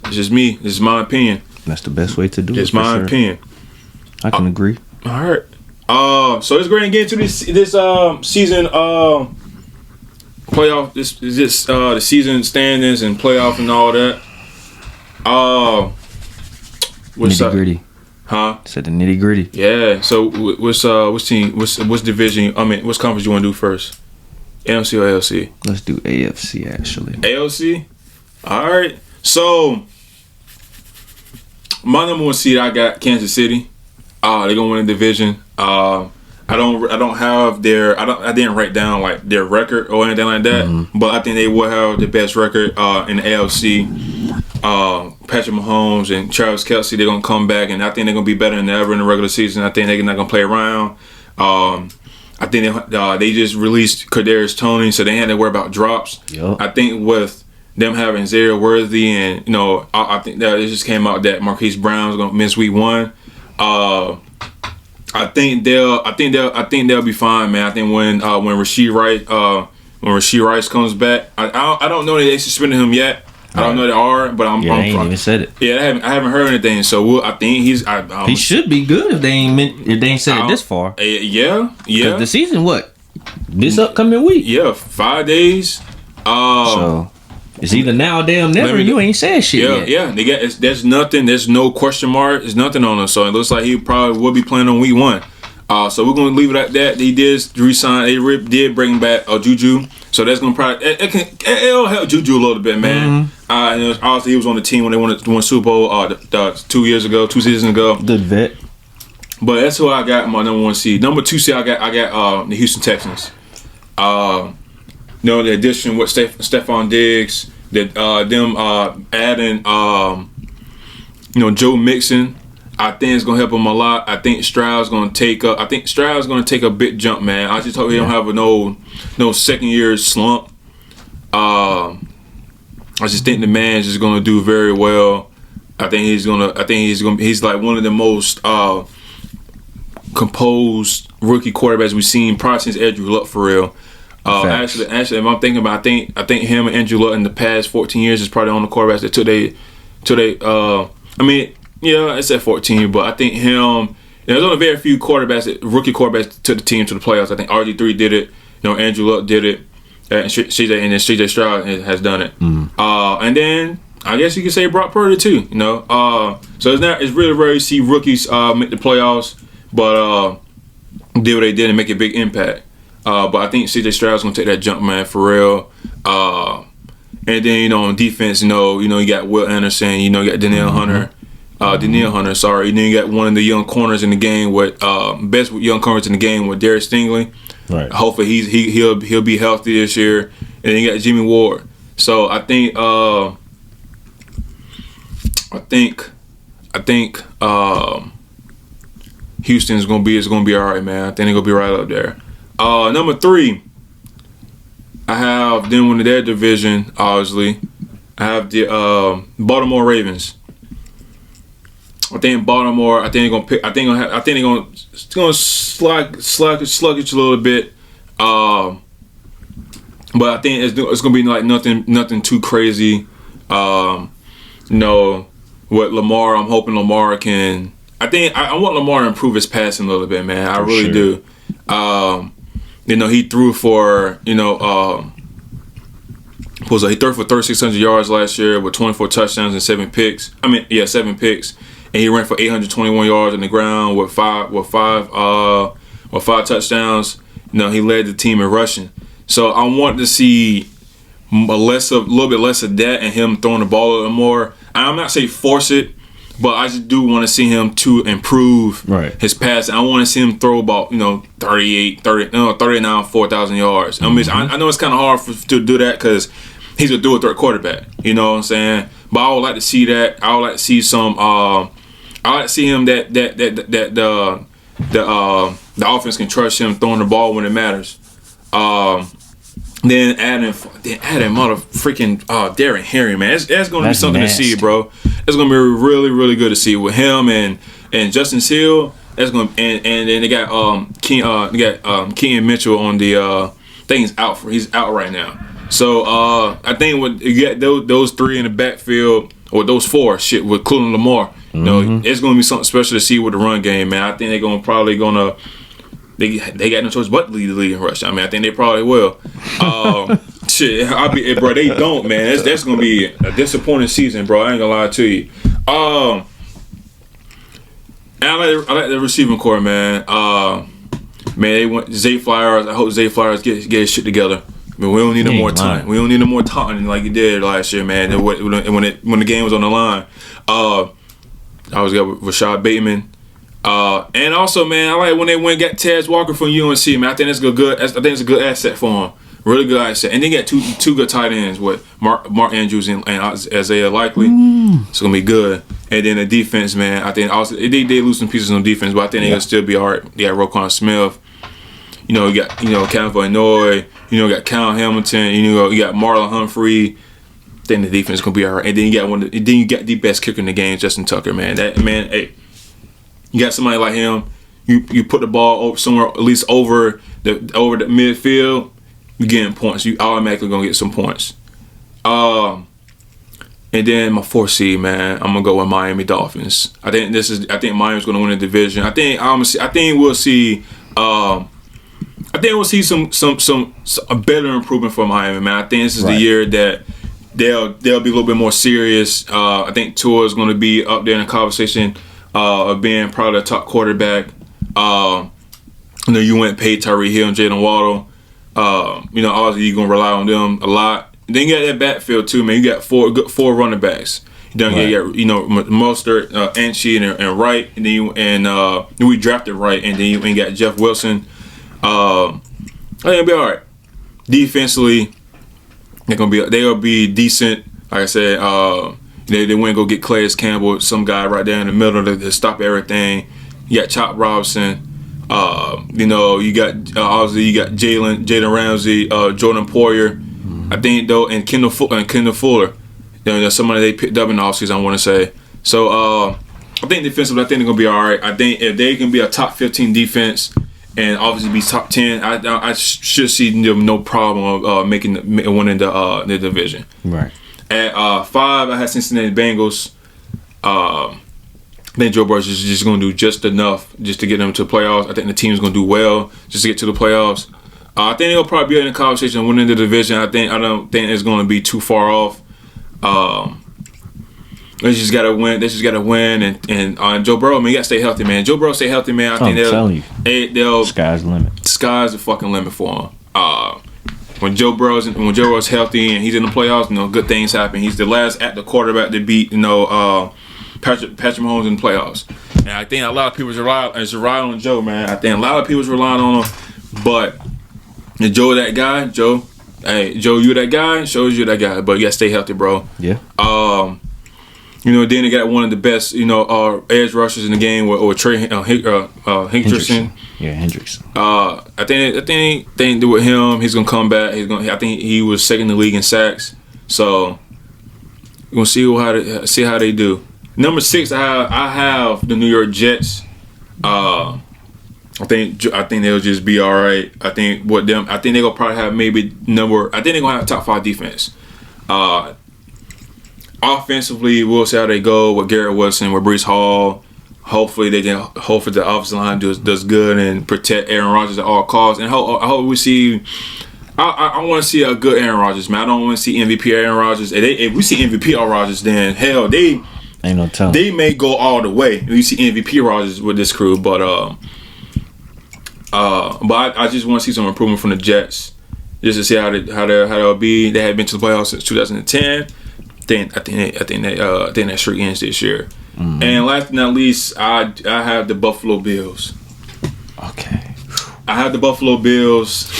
It's just me. This is my opinion. That's the best way to do it. It's my opinion. I can agree. All right. So let's go ahead and get into this season playoff. This is the season standings and playoff and all that. What's nitty gritty? Huh? Said the nitty gritty. Yeah. So what's team? What's division? I mean, what's conference you want to do first? AFC or ALC? Let's do AFC actually. ALC. All right. So my number one seed, I got Kansas City. They're gonna win the division. I didn't write down like their record or anything like that, but I think they will have the best record in the ALC. Patrick Mahomes and Travis Kelce, they're gonna come back, and I think they're gonna be better than ever in the regular season. I think they're not gonna play around. I think they just released Kadarius Toney, so they had to worry about drops. Yep. I think with them having Zaire Worthy, and I think that it just came out that Marquise Brown's gonna miss week 1. I think they'll be fine, man. I think when Rashee Rice comes back, I don't know that they suspended him yet. I don't know they are, but I ain't even said it. Yeah, I haven't heard anything. So I think he should be good if they ain't said it this far. Yeah. The season this upcoming week. Yeah, 5 days. So it's either now or damn never. You ain't said shit yet. Yeah. There's nothing. There's no question mark. There's nothing on him. So it looks like he probably will be playing on week 1. So we're gonna leave it at that. They did resign. They did bring back Juju. So that's gonna probably it'll help Juju a little bit, man. And obviously he was on the team when they won Super Bowl 2 seasons ago. Good vet. But that's who I got my number 1 seed. Number 2 seed I got the Houston Texans. The addition with Stephon Diggs, them adding Joe Mixon. I think it's gonna help him a lot. I think Stroud's gonna take a big jump, man. I just hope he don't have no second year slump. I just think the man's just gonna do very well. He's like one of the most composed rookie quarterbacks we've seen probably since Andrew Luck, for real. Actually, if I'm thinking about, I think him and Andrew Luck in the past 14 years is probably on the quarterbacks that took they. Yeah, it's at 14, but I think him. There's only very few rookie quarterbacks took the team to the playoffs. I think RG3 did it. Andrew Luck did it, and CJ Stroud has done it. And then I guess you could say Brock Purdy too. So it's really rare to see rookies make the playoffs, but did what they did and make a big impact. But I think CJ Stroud's gonna take that jump, man, for real. And then on defense, you got Will Anderson, you got Danielle Hunter. Sorry. And then you got one of the young corners in the game with best young corners in the game with Derek Stingley. Right. Hopefully he'll be healthy this year. And then you got Jimmy Ward. So I think Houston's gonna be all right, man. I think they're gonna be right up there. Number 3, I have them winning their division. Obviously, I have the Baltimore Ravens. I think Baltimore. I think they're gonna sluggish a little bit. But I think it's gonna be like nothing too crazy. What Lamar? I'm hoping Lamar can. I want Lamar to improve his passing a little bit, man. I really do. He threw for he threw for 3,600 yards last year with 24 touchdowns and 7 picks. 7 picks. And he ran for 821 yards on the ground with five touchdowns. He led the team in rushing. So I want to see a little bit less of that and him throwing the ball a little more. I'm not saying force it, but I just do want to see him to improve his passing. I want to see him throw about 39, 4,000 yards. I know it's kind of hard to do that because he's a dual threat quarterback. You know what I'm saying? But I would like to see that. I would like to see some. I like to see him that the offense can trust him throwing the ball when it matters. Then adding mother freaking Darren Henry, man. That's going to be something nasty to see, bro. It's going to be really, really good to see with him and Justin Hill. That's going and then they got Keaton Mitchell on the thing. He's out right now. So I think when you get those three in the backfield, or those four, shit, with Cleveland Lamar, you know, it's gonna be something special to see with the run game, man. I think they're gonna they got no choice but to lead the league in rush. I mean, I think they probably will. Shit, bro. They don't, man. That's gonna be a disappointing season, bro. I ain't gonna lie to you. And I like the receiving core, man. Man, they want Zay Flowers. I hope Zay Flowers get his shit together. I mean, we don't need no more time. We don't need no more taunting like he did last year, man. And when the game was on the line, I was got Rashad Bateman. And also, man, I like when they went and got Taz Walker from UNC, man. I think it's a good asset for him. Really good asset. And they got two good tight ends with Mark Andrews and Isaiah Likely. It's gonna be good. And then the defense, man. I think also they lose some pieces on defense, but I think they'll still be alright. They got Roquan Smith. You got Calvin Vanoy. You got Cal Hamilton. You got Marlon Humphrey. Then the defense is gonna be alright. And then you got the best kicker in the game, Justin Tucker, man. That man, hey. You got somebody like him. You put the ball over somewhere at least over the midfield. You getting points. You automatically gonna get some points. And then my 4th seed, man, I'm gonna go with Miami Dolphins. I think Miami's gonna win the division. I think we'll see some a better improvement for Miami, man. I think this is the year that they'll be a little bit more serious. I think Tua is gonna be up there in the conversation of being probably a top quarterback. You went paid Tyreek Hill and Jalen Waddle. Obviously you're gonna rely on them a lot. Then you got that backfield too, man. You got four running backs. You got Mostert, Anchi, and Wright, and then we drafted Wright, and then you got Jeff Wilson. I think it'll be all right. Defensively, they'll be decent. Like I said, they went and go get Calais Campbell, some guy right there in the middle to stop everything. You got Chop Robinson. You got obviously you got Jalen Ramsey, Jordan Poyer. I think though, and Kendall Fuller. There's somebody they picked up in the offseason, I want to say. So I think defensively, I think they're gonna be all right. I think if they can be a top 15 defense and obviously be top 10, I should see them no problem of winning the division. Right. At 5, I had Cincinnati Bengals. I think Joe Burrow is just going to do just enough just to get them to the playoffs. I think the team's going to do well just to get to the playoffs. I think they'll probably be in the conversation of winning the division. I don't think it's going to be too far off. They just got to win. And Joe Burrow, man, you got to stay healthy, man. Joe Burrow stay healthy, man. I think they'll sky's the limit. Sky's the fucking limit for him. When Joe Burrow's healthy and he's in the playoffs, good things happen. He's the last active quarterback to beat Patrick Mahomes in the playoffs. And I think a lot of people is relying on Joe, man. I think a lot of people is relying on him. But is Joe that guy? Joe, you that guy? Shows you that guy. But you gotta stay healthy, bro. Yeah. Then they got one of the best, edge rushers in the game with Trey Hendrickson. Yeah, Hendrickson. I think with him, he's gonna come back. I think he was second in the league in sacks. So we're gonna see how they do. Number 6, I have the New York Jets. I think they'll just be all right. I think they're gonna probably have I think they're gonna have top 5 defense. Offensively, we'll see how they go with Garrett Wilson, with Breece Hall. Hopefully the offensive line does good and protect Aaron Rodgers at all costs. And I hope we see. I want to see a good Aaron Rodgers, man. I don't want to see MVP Aaron Rodgers. If we see MVP Aaron Rodgers, then hell, they ain't no telling. They may go all the way. We see MVP Rodgers with this crew, but I just want to see some improvement from the Jets, just to see how they'll be. They have been to the playoffs since 2010. I think that streak ends this year. Mm-hmm. And last but not least, I have the Buffalo Bills. Okay. I have the Buffalo Bills.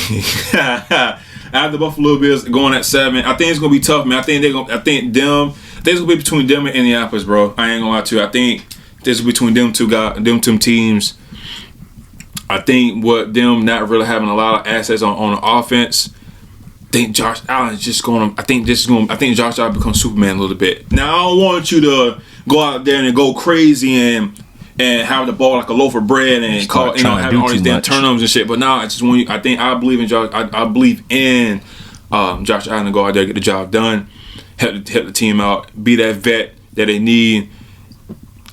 I have the Buffalo Bills going at 7. I think it's gonna be tough, man. I think it's gonna be between them and Indianapolis, bro. I ain't gonna lie to you. I think this is between them two teams. I think them not really having a lot of assets on the offense. I think Josh Allen is just going to. I think Josh Allen becomes Superman a little bit. Now I don't want you to go out there and go crazy and have the ball like a loaf of bread and having all these damn turnovers and shit. But now I just want you. I believe in Josh. I believe in Josh Allen to go out there, get the job done, help the team out, be that vet that they need.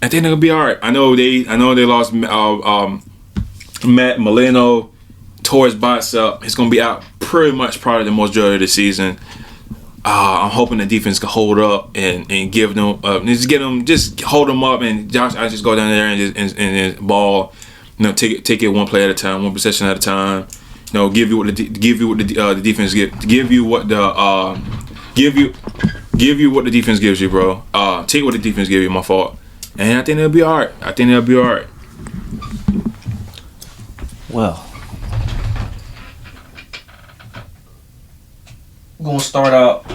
I think they're gonna be all right. I know they lost Matt Milano, tore his bicep. He's gonna be out pretty much probably the majority of the season. I'm hoping the defense can hold up and give them just hold them up, and Josh Allen just go down there and ball. You know, take it one play at a time, one possession at a time. You know, give you what the defense give you what the defense gives you, bro. Take what the defense gives you. My fault. And I think they'll be all right. Well, we're gonna start out.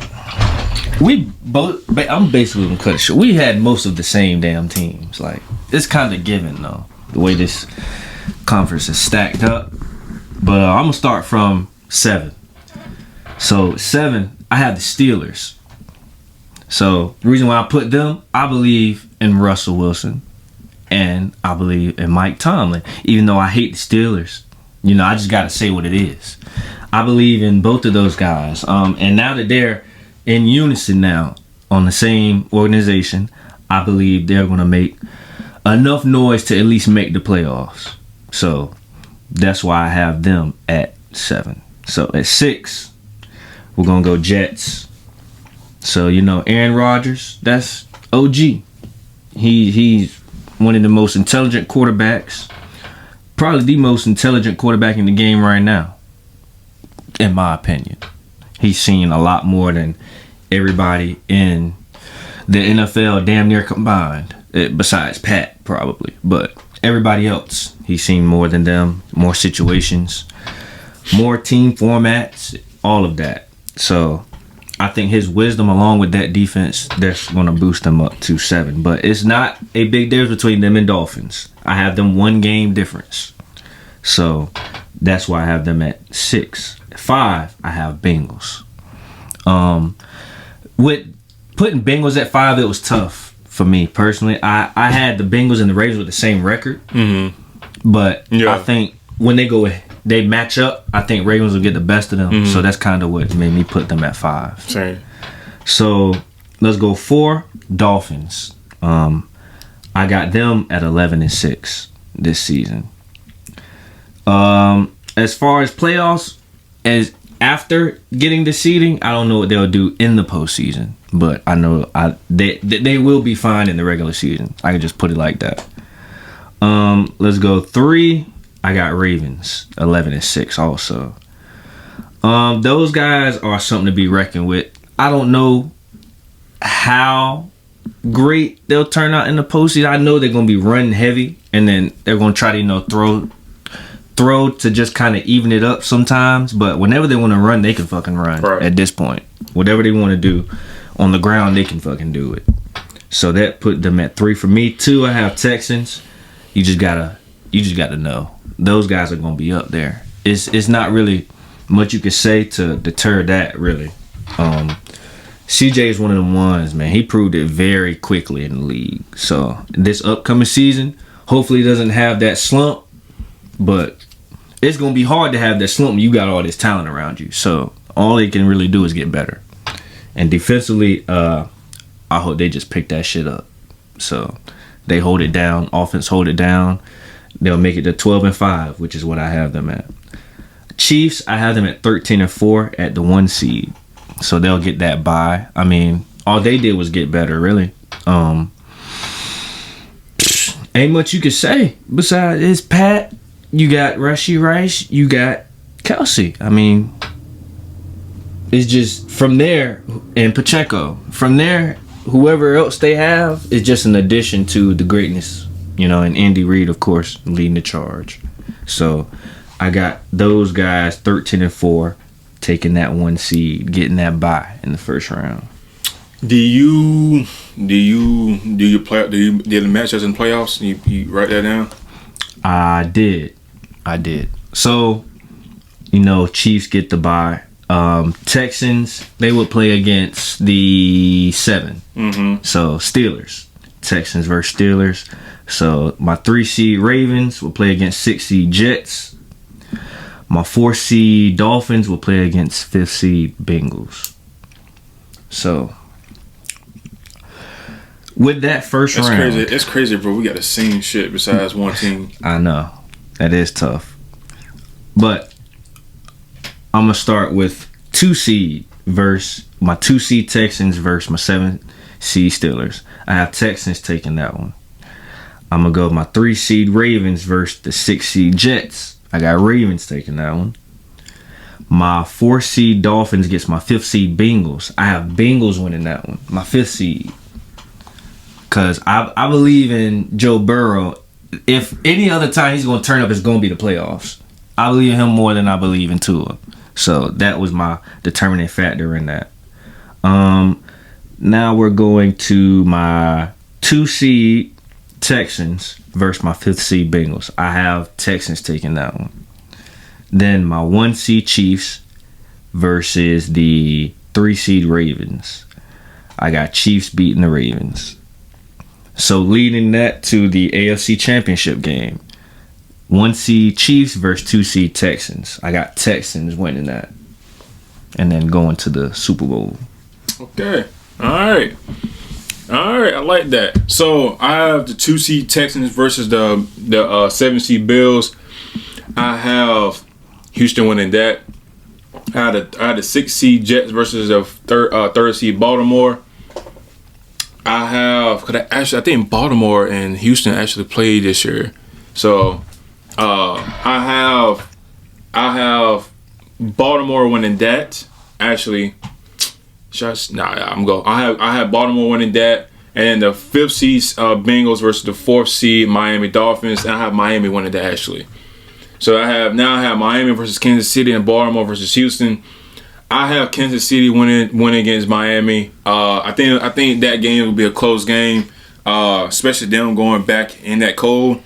I'm basically gonna cut it short. We had most of the same damn teams. Like, it's kind of given though, the way this conference is stacked up. But I'm gonna start from 7. So 7, I have the Steelers. So the reason why I put them, I believe in Russell Wilson, and I believe in Mike Tomlin. Even though I hate the Steelers, you know, I just gotta say what it is. I believe in both of those guys. And now that they're in unison now on the same organization, I believe they're gonna make enough noise to at least make the playoffs. So that's why I have them at 7. So at 6, we're gonna go Jets. So, you know, Aaron Rodgers, that's OG. He's one of the most intelligent quarterbacks, probably the most intelligent quarterback in the game right now, in my opinion. He's seen a lot more than everybody in the NFL damn near combined, besides Pat probably. But everybody else, he's seen more than them, more situations, more team formats, all of that. So I think his wisdom, along with that defense, that's going to boost them up to 7. But it's not a big difference between them and Dolphins. I have them 1 game difference. So that's why I have them at 6. 5, I have Bengals. With putting Bengals at 5, it was tough for me personally. I had the Bengals and the Ravens with the same record. Mm-hmm. But yeah. I think when they match up, I think Ravens will get the best of them. Mm-hmm. So that's kind of what made me put them at 5. Same. So let's go 4, Dolphins. I got them at 11-6 this season. As far as playoffs, as after getting the seeding, I don't know what they'll do in the postseason, but I know they will be fine in the regular season. I can just put it like that. Let's go 3. I got Ravens 11-6 also. Those guys are something to be reckoned with. I don't know how great they'll turn out in the postseason. I know they're gonna be running heavy, and then they're gonna try to throw to just kind of even it up sometimes. But whenever they want to run, they can fucking run. Right. At this point, whatever they want to do on the ground, they can fucking do it. So that put them at 3 for me. 2, I have Texans. You just gotta know those guys are gonna be up there. It's not really much you can say to deter that, really. CJ is one of them ones, man. He proved it very quickly in the league. So this upcoming season, hopefully he doesn't have that slump, but it's gonna be hard to have that slump when you got all this talent around you. So all they can really do is get better. And defensively, I hope they just pick that shit up. So they hold it down. Offense hold it down. They'll make it to 12-5, which is what I have them at. Chiefs, I have them at 13-4 at the 1 seed. So they'll get that bye. I mean, all they did was get better, really. Ain't much you can say. Besides, it's Pat. You got Rashee Rice. You got Kelsey. I mean, it's just from there, and Pacheco. From there, whoever else they have is just an addition to the greatness. You know, and Andy Reid, of course, leading the charge. So I got those guys 13-4, taking that 1 seed, getting that bye in the first round. Did the matchups in playoffs? You write that down? I did. So, you know, Chiefs get the bye. Texans, they would play against the 7. Mm-hmm. So Steelers, Texans versus Steelers. So my 3 seed Ravens will play against 6 seed Jets. My 4th seed Dolphins will play against 5th seed Bengals. So, with that first round, crazy. It's crazy, bro. We got the same shit besides one team. I know that is tough, but I'm gonna start with 2 seed versus my 2 seed Texans versus my 7 seed Steelers. I have Texans taking that one. I'm gonna go with my 3 seed Ravens versus the 6 seed Jets. I got Ravens taking that one. My 4 seed Dolphins gets my 5th seed Bengals. I have Bengals winning that one. My 5th seed. Because I believe in Joe Burrow. If any other time he's going to turn up, it's going to be the playoffs. I believe in him more than I believe in Tua. So that was my determining factor in that. Now we're going to my 2 seed Texans versus my 5th seed Bengals. I have Texans taking that one. Then my 1 seed Chiefs versus the 3 seed Ravens. I got Chiefs beating the Ravens. So leading that to the AFC Championship game. 1 seed Chiefs versus 2 seed Texans. I got Texans winning that. And then going to the Super Bowl. Okay. All right. I like that. So I have the 2 seed Texans versus the 7 seed Bills. I have Houston winning that. I had a 6 seed Jets versus the 3rd seed Baltimore. I think Baltimore and Houston actually played this year. So I have Baltimore winning that. Actually, I have Baltimore winning that, and then the 5th seed Bengals versus the 4th seed Miami Dolphins. And I have Miami winning that actually. So I have Miami versus Kansas City and Baltimore versus Houston. I have Kansas City winning against Miami. I think that game will be a close game, especially them going back in that cold.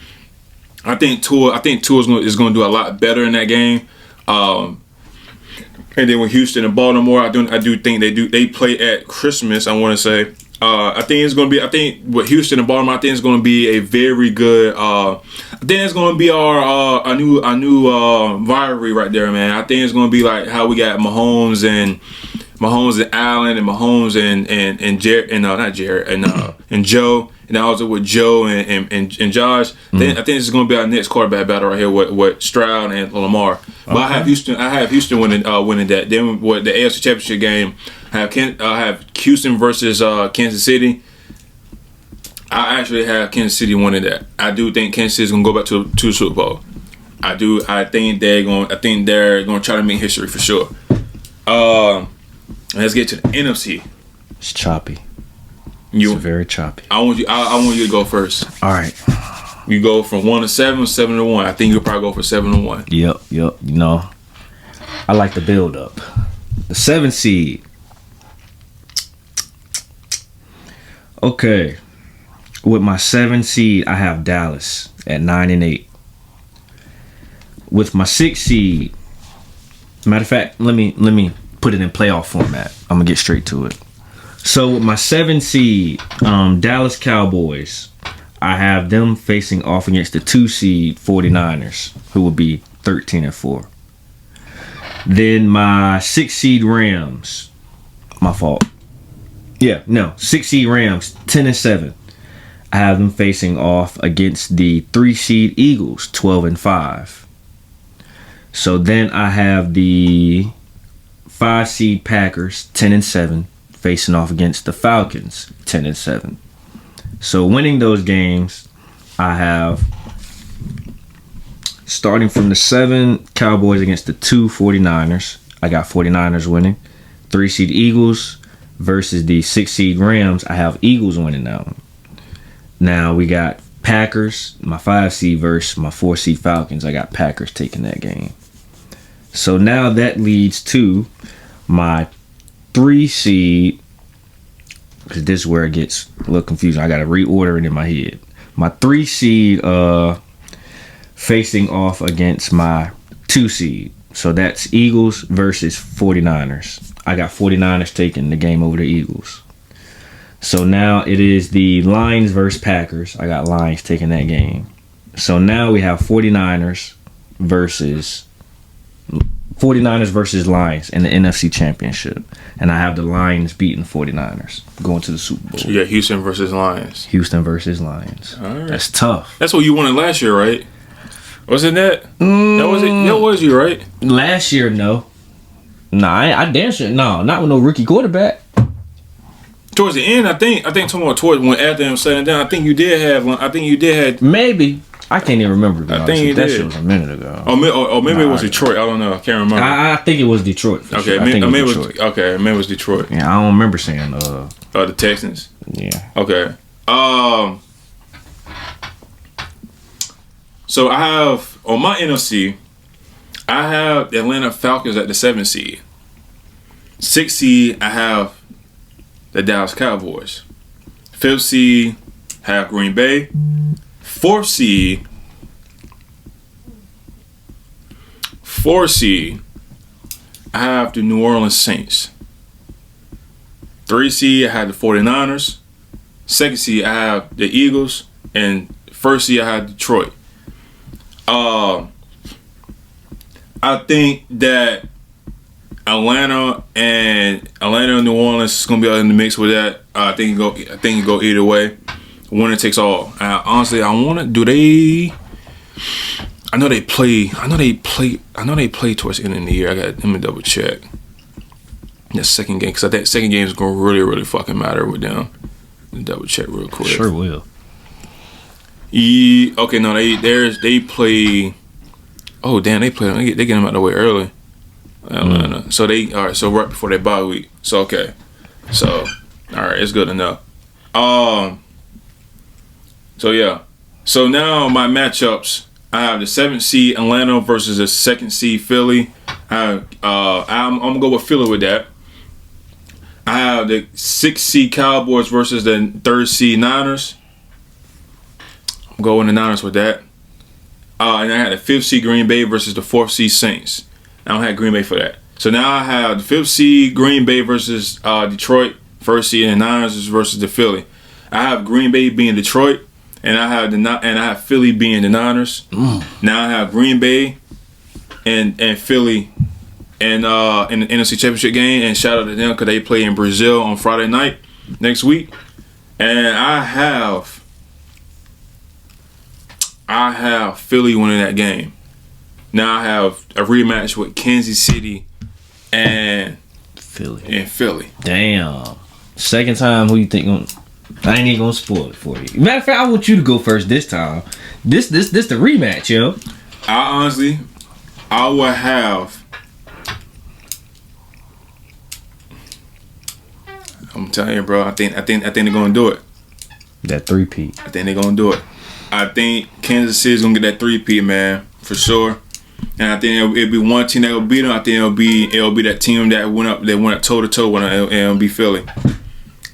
I think Tua is going to do a lot better in that game. And then with Houston and Baltimore, I do think they play at Christmas. I want to say. I think with Houston and Baltimore, I think it's going to be a very good. I think it's going to be our new rivalry right there, man. I think it's going to be like how we got Mahomes and Allen and Mahomes and Jared and not Jared and Joe, and also with Joe and Josh. Then I think this is going to be our next quarterback battle right here with Stroud and Lamar. But I have Houston winning that. Then with the AFC Championship game, I have Houston versus Kansas City. I actually have Kansas City winning that. I do think Kansas City is going to go back to the Super Bowl. I think they're going to try to make history for sure. Let's get to the NFC. It's choppy. It's very choppy. I want you to go first. All right. You go from 1 to 7, 7 to 1. I think you'll probably go for 7 to 1. Yep. You know, I like the build up. The 7 seed. Okay. With my 7 seed, I have Dallas at 9-8. With my 6 seed, matter of fact, let me put it in playoff format. I'm gonna get straight to it. So with my 7 seed, Dallas Cowboys, I have them facing off against the 2 seed 49ers, who will be 13-4. Then my 6 seed Rams, my fault. 6 seed Rams, 10-7. I have them facing off against the 3 seed Eagles, 12-5. So then I have the 5 seed Packers, 10-7, facing off against the Falcons, 10-7. So winning those games, I have starting from the 7 Cowboys against the 2 49ers. I got 49ers winning. 3 seed Eagles versus the 6 seed Rams. I have Eagles winning that one. Now we got Packers, my 5 seed versus my 4 seed Falcons. I got Packers taking that game. So now that leads to my 3 seed, because this is where it gets a little confusing. I got to reorder it in my head. My 3 seed facing off against my 2 seed. So that's Eagles versus 49ers. I got 49ers taking the game over the Eagles. So now it is the Lions versus Packers. I got Lions taking that game. So now we have 49ers versus 49ers versus Lions in the NFC Championship. And I have the Lions beating the 49ers going to the Super Bowl. So you got Houston versus Lions. Houston versus Lions. All right. That's tough. That's what you wanted last year, right? Wasn't that? That was it. That was you, right? Last year, no. Nah, I damn sure. No, not with no rookie quarterback. Towards the end, I think talking about towards when after him setting down, I think you did have. Maybe. I can't even remember. I think you that did. shit was a minute ago. Or maybe it was Detroit. I don't know. I can't remember. I think it was Detroit. For okay, sure. maybe it was Detroit. okay. Maybe it was Detroit. Yeah, I don't remember saying the Texans. Yeah. Okay. So I have on my NFC, I have the Atlanta Falcons at the 7th seed. 6th seed, I have the Dallas Cowboys. 5th seed, I have Green Bay. 4th seed, I have the New Orleans Saints. 3rd seed, I have the 49ers. 2nd seed, I have the Eagles. And 1st seed, I have Detroit. I think that Atlanta and New Orleans is gonna be in the mix with that. I think it go either way. Winner takes all. Honestly, I want to. Do they? I know they play towards the end of the year. Let me double check. That second game, because that second game is gonna really, really fucking matter with them. Let me double check real quick. Sure will. Okay, no, they play. Oh damn, they get them out of the way early. Atlanta. So so right before their bye week. So okay. So all right, it's good to know. So yeah. So now my matchups. I have the 7th seed Atlanta versus the 2nd seed Philly. I'm gonna go with Philly with that. I have the 6th seed Cowboys versus the 3rd seed Niners. I'm going the Niners with that. And I had the 5th seed Green Bay versus the 4th seed Saints. I don't have Green Bay for that. So now I have the 5th seed Green Bay versus Detroit. 1st seed and Niners versus the Philly. I have Green Bay being Detroit, and I have Philly being the Niners. Now I have Green Bay and Philly in the NFC Championship game. And shout out to them because they play in Brazil on Friday night next week. And I have Philly winning that game. Now I have a rematch with Kansas City and Philly. Damn. Second time, who you think I ain't even gonna spoil it for you. Matter of fact, I want you to go first this time. This the rematch, yo. I would have. I'm telling you, bro. I think they're gonna do it. That 3-peat. I think they're gonna do it. I think Kansas City's gonna get that 3-peat, man, for sure. And I think it'll be one team that will beat them. I think it'll be that team that went up toe to toe with them, and it'll be Philly.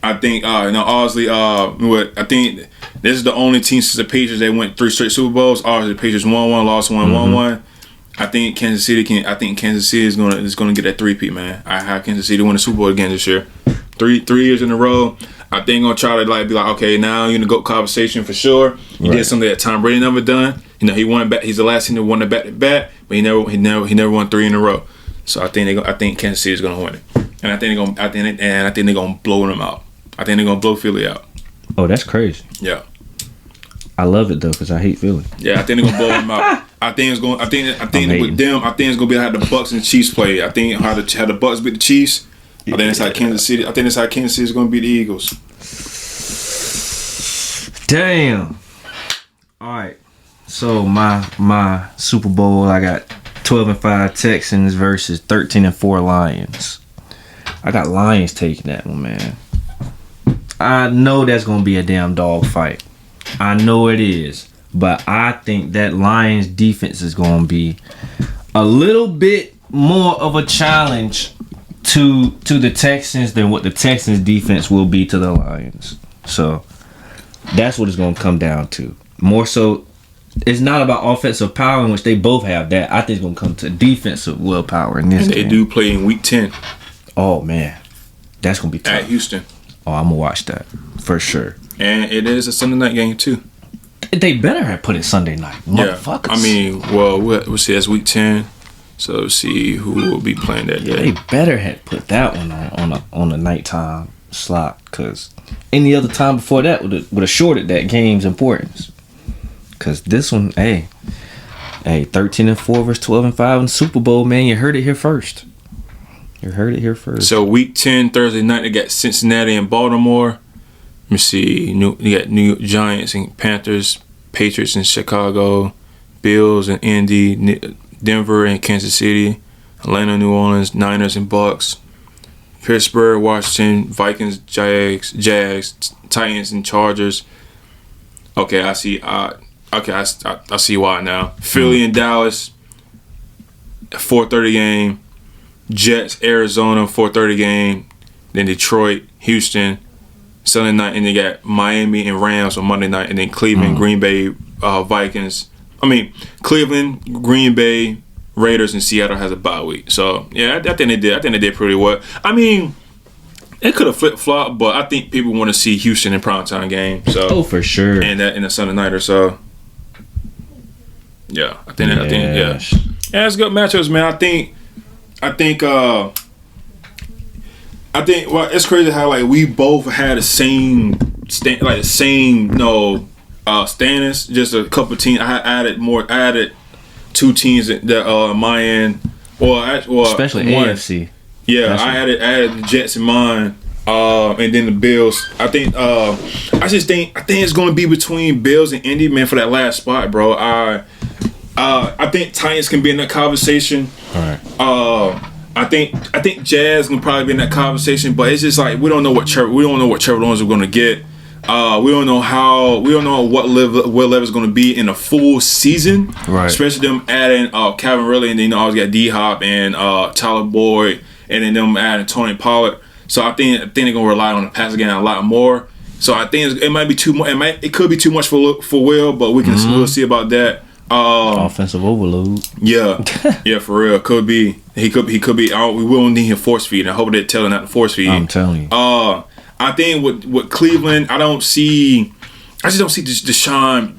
I think honestly, I think this is the only team since the Patriots that went 3 straight Super Bowls. Obviously, the Patriots won one, lost one, won one. I think Kansas City is gonna get that 3-peat, man. I have Kansas City win the Super Bowl again this year. Three years in a row. I think gonna try to be like, okay, now you're in the GOAT conversation for sure. He did something that Tom Brady never done. You know, he won back. He's the last team to win the back-to-back, but he never won 3 in a row. So I think Kansas City is gonna win it, and I think they're gonna blow them out. I think they're gonna blow Philly out. Oh, that's crazy. Yeah. I love it though, because I hate Philly. Yeah, I think they're gonna blow them out. I think it's gonna be how the Bucks and the Chiefs play. I think how the Bucks beat the Chiefs. I think that's how Kansas City. I think that's how Kansas City is gonna beat the Eagles. Damn. All right. So my Super Bowl, I got 12-5 Texans versus 13-4 Lions. I got Lions taking that one, man. I know that's gonna be a damn dog fight. I know it is, but I think that Lions defense is gonna be a little bit more of a challenge to the Texans than what the Texans defense will be to the Lions. So that's what it's gonna come down to. More so, it's not about offensive power, in which they both have that. I think it's gonna come to defensive willpower in this game. They do play in Week 10. Oh man, that's gonna be tough. At Houston. Oh, I'm gonna watch that for sure. And it is a Sunday night game too. They better have put it Sunday night, motherfuckers. Yeah. I mean, well, we'll see. That's Week 10. So let's see who will be playing that Yeah, day. they better had put that one on a nighttime slot, because any other time before that would have shorted that game's importance. Because this one, hey, 13-4 versus 12-5 in the Super Bowl, man. You heard it here first. So week 10 Thursday night, they got Cincinnati and Baltimore. Let me see. You got New York Giants and Panthers, Patriots and Chicago, Bills and Indy, Denver and Kansas City, Atlanta, New Orleans, Niners and Bucks, Pittsburgh, Washington, Vikings, Jags, Titans and Chargers. Okay, I see. I see why now. Philly and Dallas, 4:30 game. Jets, Arizona, 4:30 game. Then Detroit, Houston, Sunday night, and they got Miami and Rams on Monday night, and then Cleveland, Green Bay, Vikings. Cleveland, Green Bay, Raiders, and Seattle has a bye week. So yeah, I think they did. I think they did pretty well. It could have flip flopped, but I think people want to see Houston in primetime game. So for sure. And that in a Sunday night or so. Yeah, I think yeah, it's good matchups, man. I think well, it's crazy how like we both had the same standings. Just a couple of teams. I added two teams that my end. Well, especially one. AFC. Yeah, I added the Jets in mine, and then the Bills. I think it's going to be between Bills and Indy, man, for that last spot, bro. I think Titans can be in that conversation. All right. I think Jazz can probably be in that conversation, but it's just like we don't know what Trevor Lawrence we're going to get. We don't know what level is going to be in a full season. Right. Especially them adding Calvin Ridley, and then always got D-Hop and Tyler Boyd, and then them adding Tony Pollard. So I think they're going to rely on the passing game a lot more. So I think it might be too much. It could be too much for Will, but we'll see about that. Offensive overload. Yeah, for real. Could be. He could be. We will need him force feed. I hope they tell him not to force feed. I'm telling you. I think with Cleveland, I just don't see Deshaun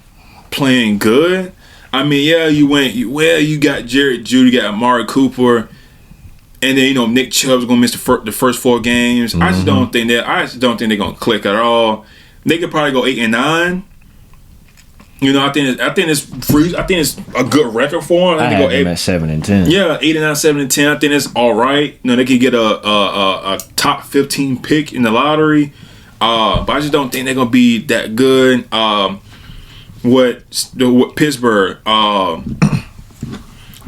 playing good. You got Jared Judy, you got Amari Cooper, and then Nick Chubb's gonna miss the first 4 games. I just don't think they're gonna click at all. They could probably go 8-9. I think it's a good record for them. I had them at 7-10. Yeah, 8-9, 7-10. I think it's all right. They could get a top 15 pick in the lottery, but I just don't think they're gonna be that good. What Pittsburgh? I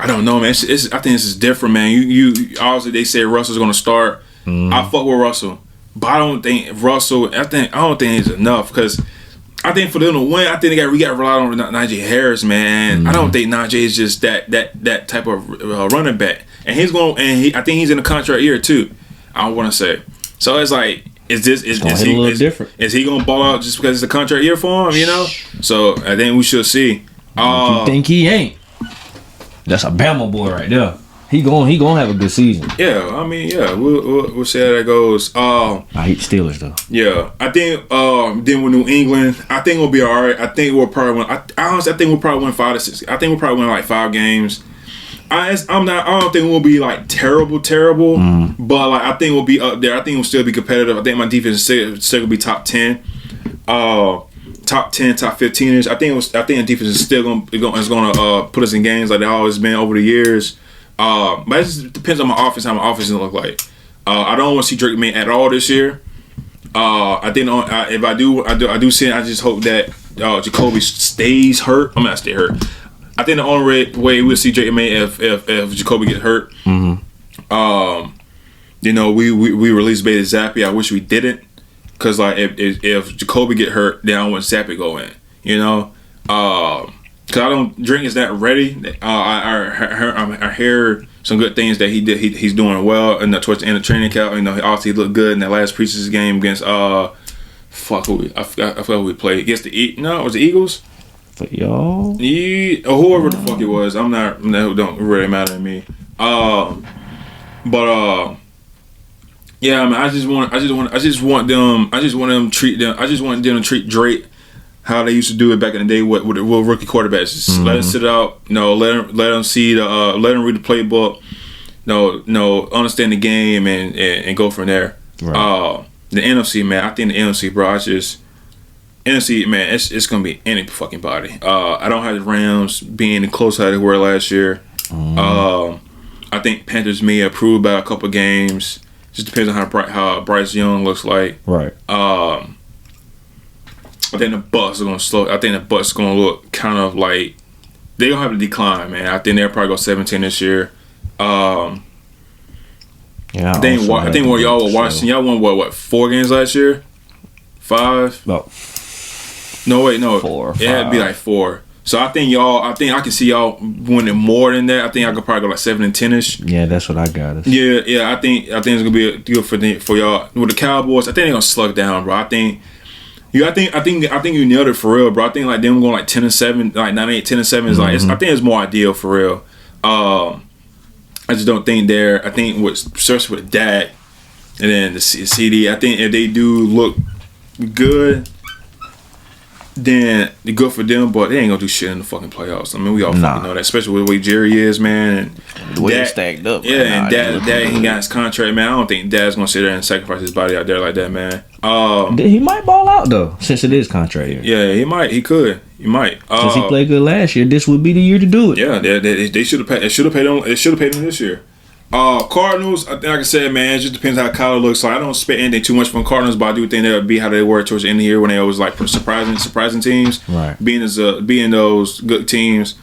don't know, man. I think this is different, man. You obviously they say Russell's gonna start. I fuck with Russell, but I don't think Russell. I don't think it's enough because. I think for them to win, I think we got to rely on Najee Harris, man. I don't think Najee is just that type of running back, and I think he's in a contract year too. I want to say, so it's like, is he gonna ball out just because it's a contract year for him? So I think we should see. You think he ain't? That's a Bama boy right there. He gonna have a good season. Yeah, we'll see how that goes. I hate the Steelers though. Yeah, I think then with New England, I think we'll be all right. I think we'll probably win. Honestly, I think we'll probably win 5 to 6. I think we'll probably win like 5 games. I don't think we'll be like terrible, but like I think we'll be up there. I think we'll still be competitive. I think my defense is still gonna be top 10. Top 10, top 15ers. I think the defense is still gonna put us in games like they always been over the years. But it just depends on my offense, how my offense is gonna look like. I don't want to see Drake May at all this year. I think if I do see it, I just hope that Jacoby stays hurt. I'm not stay hurt. I think the only way we'll see Drake May if Jacoby gets hurt. We released Beta Zappy. I wish we didn't, because like if Jacoby get hurt, then I want Zappy go in. Because I don't drink is that ready. I hear some good things that he did. He's doing well towards the end of training camp. He looked good in that last preseason game against I forgot who we played against was it Eagles? For y'all, or whoever the fuck it was. That don't really matter to me. Yeah, I mean, I just want them to treat Drake how they used to do it back in the day with rookie quarterbacks. Just let them sit out, let them see let them read the playbook, understand the game and go from there. Right. The NFC, man, I think the NFC, bro, NFC, man, it's gonna be any fucking body. I don't have the Rams being close how they were last year. I think Panthers may improve by a couple games. Just depends on how Bryce Young looks like. Right. I think the Bucks are gonna slow. I think the Bucks are gonna look kind of like they gonna have a decline, man. I think they'll probably go 17 this year. Yeah. I think where y'all were watching, y'all won what 4 games last year? 5? About No, wait, no. 4 or 5. Yeah, it'd be like 4. So I think I can see y'all winning more than that. I think I could probably go like 7 and 10ish. Yeah, that's what I got. Yeah. I think it's gonna be good for y'all. With the Cowboys, I think they're gonna slug down, bro. I think you nailed it for real, bro. I think like them going like 10 and 7, like 9-8, 10 and 7 is like I think it's more ideal for real. I just don't think they're. I think especially with Dak and then the CD. I think if they do look good, then good for them. But they ain't gonna do shit in the fucking playoffs. I mean, we all fucking know that, especially with the way Jerry is, man. And the way they stacked up. Yeah, and Dak he got his contract, man. I don't think Dak's gonna sit there and sacrifice his body out there like that, man. He might ball out though, since it is contract year. Yeah, he might. He could. He might. Since he played good last year, this would be the year to do it. Yeah, they should have paid. It should have paid him. It should have paid him this year. Cardinals, I think, like I said, man, it just depends how Kyler looks. So I don't expect anything too much from Cardinals, but I do think they'll be how they were towards the end of the year when they always like surprising teams. Right. Being those good teams.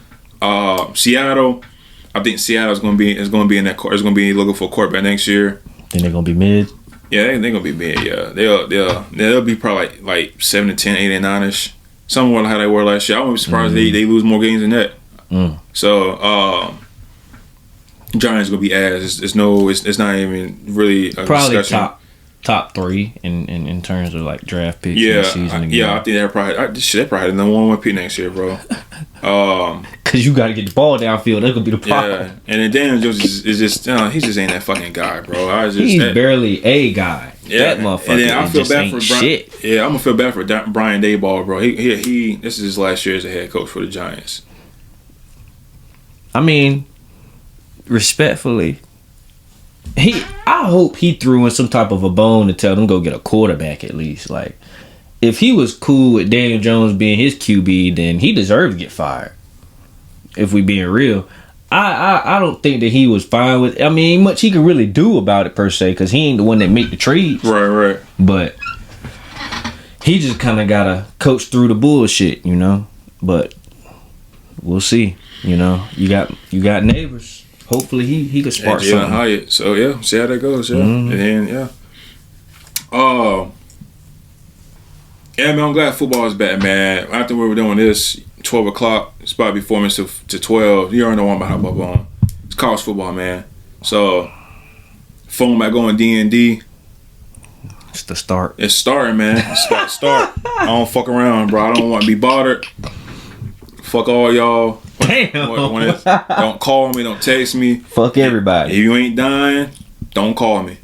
Seattle, I think Seattle's gonna be in that. Is gonna be looking for a quarterback next year. Think they're gonna be mid. Yeah, they're gonna be mid. Yeah, they'll be probably like 7 and 10, 8 and 9ish. Somewhat like how they were last year. I wouldn't be surprised they lose more games than that. So Giants gonna be ass. It's not even really a probably discussion. top 3 in terms of like draft picks. Yeah, this season I think they're probably the number 1 pick next year, bro. Because you got to get the ball downfield. That's gonna be the problem. Yeah, and then Daniel Jones is just he just ain't that fucking guy, bro. He's barely a guy. Yeah, that motherfucker. And then I feel bad for shit. Yeah, I'm gonna feel bad for Brian Daboll, bro. He this is his last year as a head coach for the Giants. I mean, respectfully, I hope he threw in some type of a bone to tell them go get a quarterback at least. Like, if he was cool with Daniel Jones being his QB, then he deserved to get fired. If we being real, I don't think that he was fine with. I mean, much he could really do about it per se, because he ain't the one that make the trades. Right. But he just kind of gotta coach through the bullshit, But we'll see. You got neighbors. Hopefully he could spark something. Hyatt. So yeah, see how that goes. Yeah, and then yeah, man. I'm glad football is back, man. After we were doing this, 12 o'clock. It's about to be 4 minutes to 12. You already know what I'm about to hop up on. It's college football, man. So phone back going D&D. It's the start. It's starting, man. It's got to start. I don't fuck around, bro. I don't want to be bothered. Fuck all y'all. Damn. Don't call me. Don't text me. Fuck everybody. If you ain't dying, don't call me.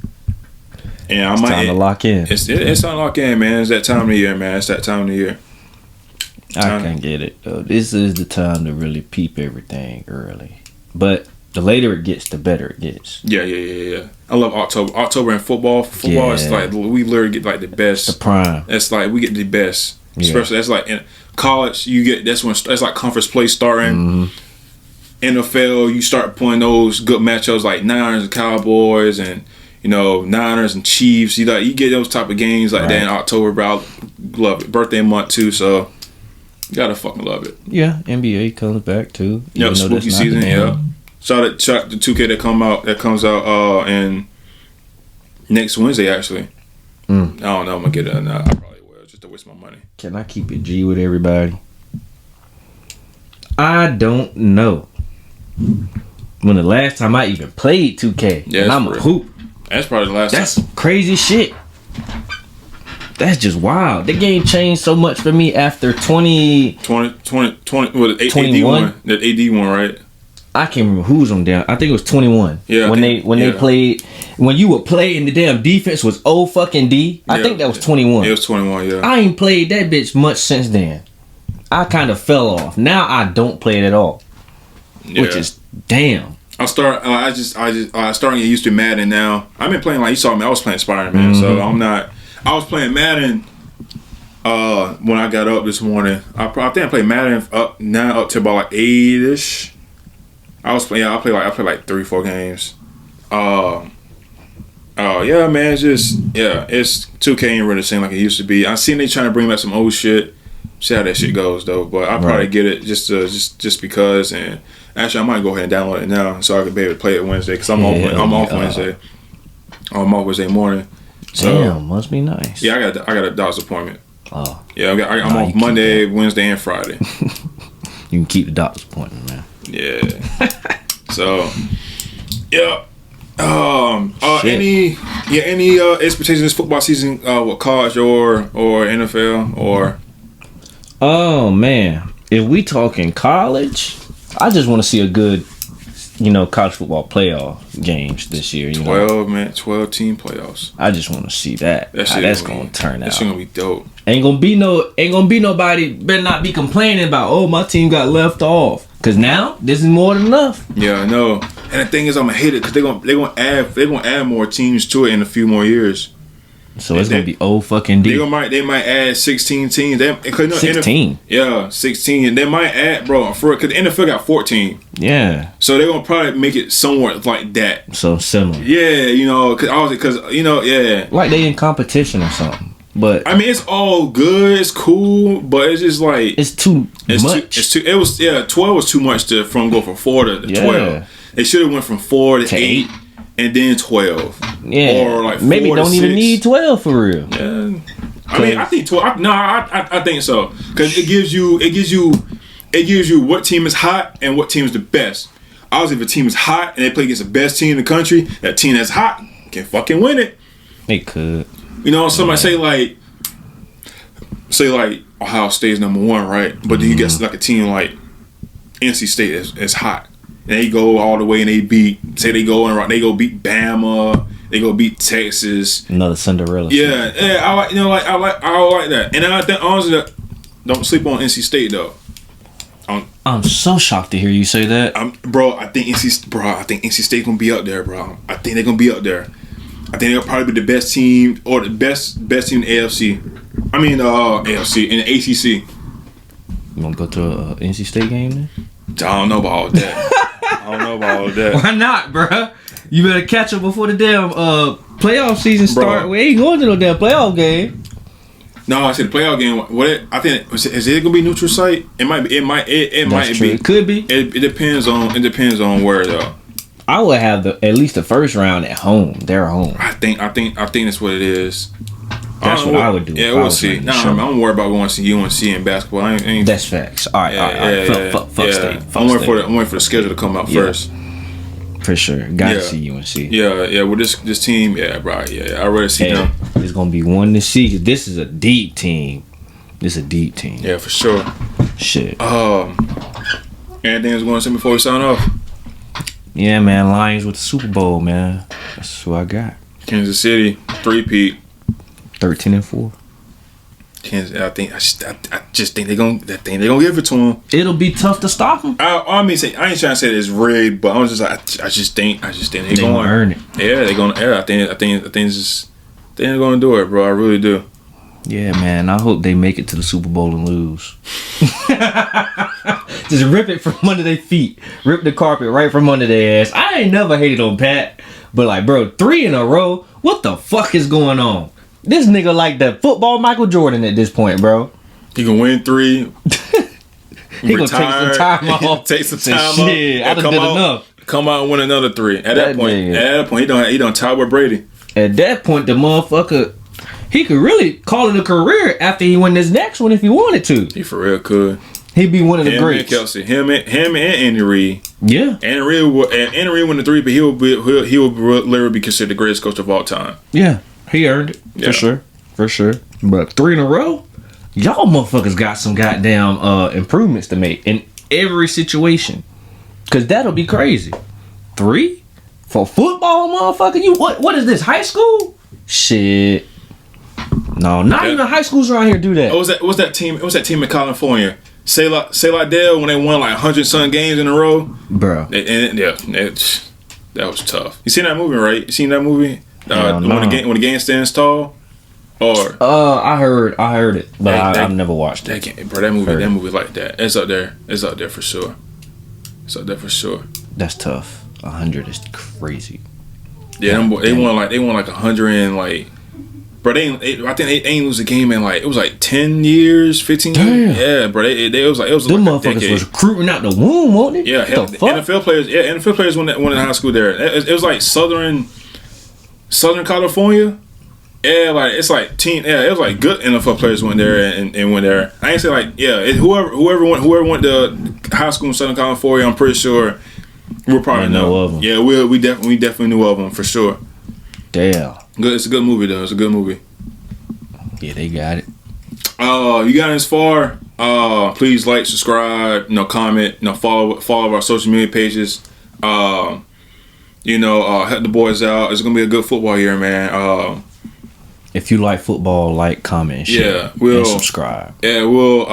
And it's time to lock in. It's time to lock in, man. It's that time of the year, man. It's that time of the year. I can't get it, though. This is the time to really peep everything early. But the later it gets, the better it gets. Yeah. I love October. October in football. Football is like, we literally get like the best. The prime. It's like, we get the best. Especially, that's like in college, you get, that's like conference play starting. NFL, you start playing those good matchups like Niners and Cowboys and, Niners and Chiefs. You get those type of games like that in October, bro. I love it. Birthday month, too, so you gotta fucking love it. Yeah, NBA comes back, too. Yep, spooky season, yeah. Shout out the 2K that comes out in next Wednesday, actually. I don't know, I'm gonna get it or not. I probably will, just to waste my money. Can I keep it G with everybody? I don't know when the last time I even played 2K. Yeah, and I'm a hoop. That's probably the last That's crazy shit. That's just wild. The game changed so much for me after 20 20 well, the 21. AD one, right? I can't remember who was on down. I think it was 21. Yeah. When they played, when you would play and the damn defense was O fucking D. I think that was 21. It was 21. Yeah. I ain't played that bitch much since then. I kind of fell off. Now I don't play it at all. Yeah. Which is damn. I starting to get used to Madden now. I've been playing, like you saw me, I was playing Spider-Man, so I'm not. I was playing Madden when I got up this morning. I think I played Madden up to about like 8-ish. I played like 3-4 games. Yeah, man, it's 2K ain't really seem like it used to be. I seen they trying to bring back some old shit. See how that shit goes though, but I'll probably get it just because. And actually, I might go ahead and download it now so I can be able to play it Wednesday because I'm off Wednesday. I'm off Wednesday morning. So, damn, must be nice. Yeah, I got a doctor's appointment. Oh. Yeah, I'm off Monday, Wednesday, and Friday. You can keep the doctor's appointment, man. Yeah. So, yeah. Any expectations this football season with college or NFL or? Oh man, if we talking college, I just want to see a good, college football playoff games this year. 12 team playoffs. I just want to see that. How that's gonna turn out. That's gonna be dope. Ain't gonna be nobody better not be complaining about my team got left off. Cause now this is more than enough. Yeah, I know. And the thing is, I'm gonna hate it because they're gonna add more teams to it in a few more years. So it's gonna be old fucking deep. They might add 16 teams. 16. Yeah, 16. And they might add, bro, for because the NFL got 14. Yeah. So they're gonna probably make it somewhat like that. So similar. Yeah, because yeah. Like they in competition or something. But I mean, it's all good, it's cool, but it's just like it's too much. 12 was too much to go from 4 to 12. It should have went from 4 to 8 and then 12. Yeah, or like 4 maybe to don't 6. even need 12 for real. Yeah, I mean, I think 12. I think so because it gives you what team is hot and what team is the best. Obviously, if a team is hot and they play against the best team in the country, that team that's hot can fucking win it. They could. Somebody say Ohio State is number 1, right? But then you get like a team like NC State is hot. And they go all the way and they beat beat Bama, they go beat Texas. Another Cinderella. Yeah, I like that. And I think honestly, don't sleep on NC State though. I'm so shocked to hear you say that. I think NC State gonna be up there, bro. I think they're gonna be up there. I think they'll probably be the best team or the best team in the AFC. I mean, AFC in the ACC. You want to go to a NC State game then? I don't know about all that. Why not, bro? You better catch up before the damn playoff season start. We ain't going to no damn playoff game. No, I said the playoff game. I think is it gonna be neutral site? It might be. It might true. be. It could be. It depends on where though. I would have at least the first round at home. They're home. I think that's what it is. That's what I would do. Yeah, we'll see. I'm worried about going to see UNC in basketball. I ain't that's facts. All right. Fuck state. I'm waiting for the schedule to come out first. For sure. Got to see UNC. Yeah. With this team, bro. Yeah. I already see them. It's gonna be one to see. This is a deep team. Yeah, for sure. Shit. Anything else going to say before we sign off? Yeah, man. Lions with the Super Bowl, man. That's who I got. Kansas City 3-peat. 13-4. Kansas. I just think they're gonna give it to them. It'll be tough to stop them. I ain't trying to say it's rigged, but I'm just like I just think they're gonna earn it. Yeah, they're gonna. Yeah, I think they're gonna do it, bro. I really do. Yeah, man. I hope they make it to the Super Bowl and lose. Just rip it from under their feet. Rip the carpet right from under their ass. I ain't never hated on Pat, but like, bro, 3 in a row. What the fuck is going on? This nigga like the football Michael Jordan at this point, bro. He can win 3. He gonna take some time off. Take some time off. Shit, I done did enough. Come out and win another 3. At that point, he done tied with Brady. At that point, the motherfucker, he could really call it a career after he win this next one if he wanted to. He for real could. He'd be one of the greats. Him and Kelsey, him and Andy Reid. Yeah. Andy Reid won the 3, but he will literally be considered the greatest coach of all time. Yeah, he earned it for sure. But 3 in a row, y'all motherfuckers got some goddamn improvements to make in every situation. Cause that'll be crazy. 3 for football, motherfucker. You what is this? High school? Shit. No, not even high schools around here do that. What's that team? It was that team in California. Say like Dale when they won like 100-some games in a row, bro. That was tough. You seen that movie, right? You seen that movie? No. When the game stands tall. Or I heard it, but I've never watched it. That movie like that. It's up there. It's up there for sure. It's up there for sure. That's tough. 100 is crazy. Yeah, they won like 100 and like. Bro, I think they ain't lose a game in like it was like 10 years, 15 years. Yeah, bro. It was like them like motherfuckers was recruiting out the womb, wasn't it? Yeah, NFL players. Yeah, NFL players went in high school there. It was like Southern California. Yeah, like it's like team. Yeah, it was like good NFL players went there and went there. I ain't say like whoever went to high school in Southern California. I'm pretty sure we'll probably know of them. Yeah, we definitely knew of them for sure. Damn. Good. It's a good movie though. It's a good movie. Yeah, they got it. You got this far. Please like, subscribe, comment, follow our social media pages. Help the boys out. It's gonna be a good football year, man. If you like football, like, comment, and share, and subscribe. Yeah, we'll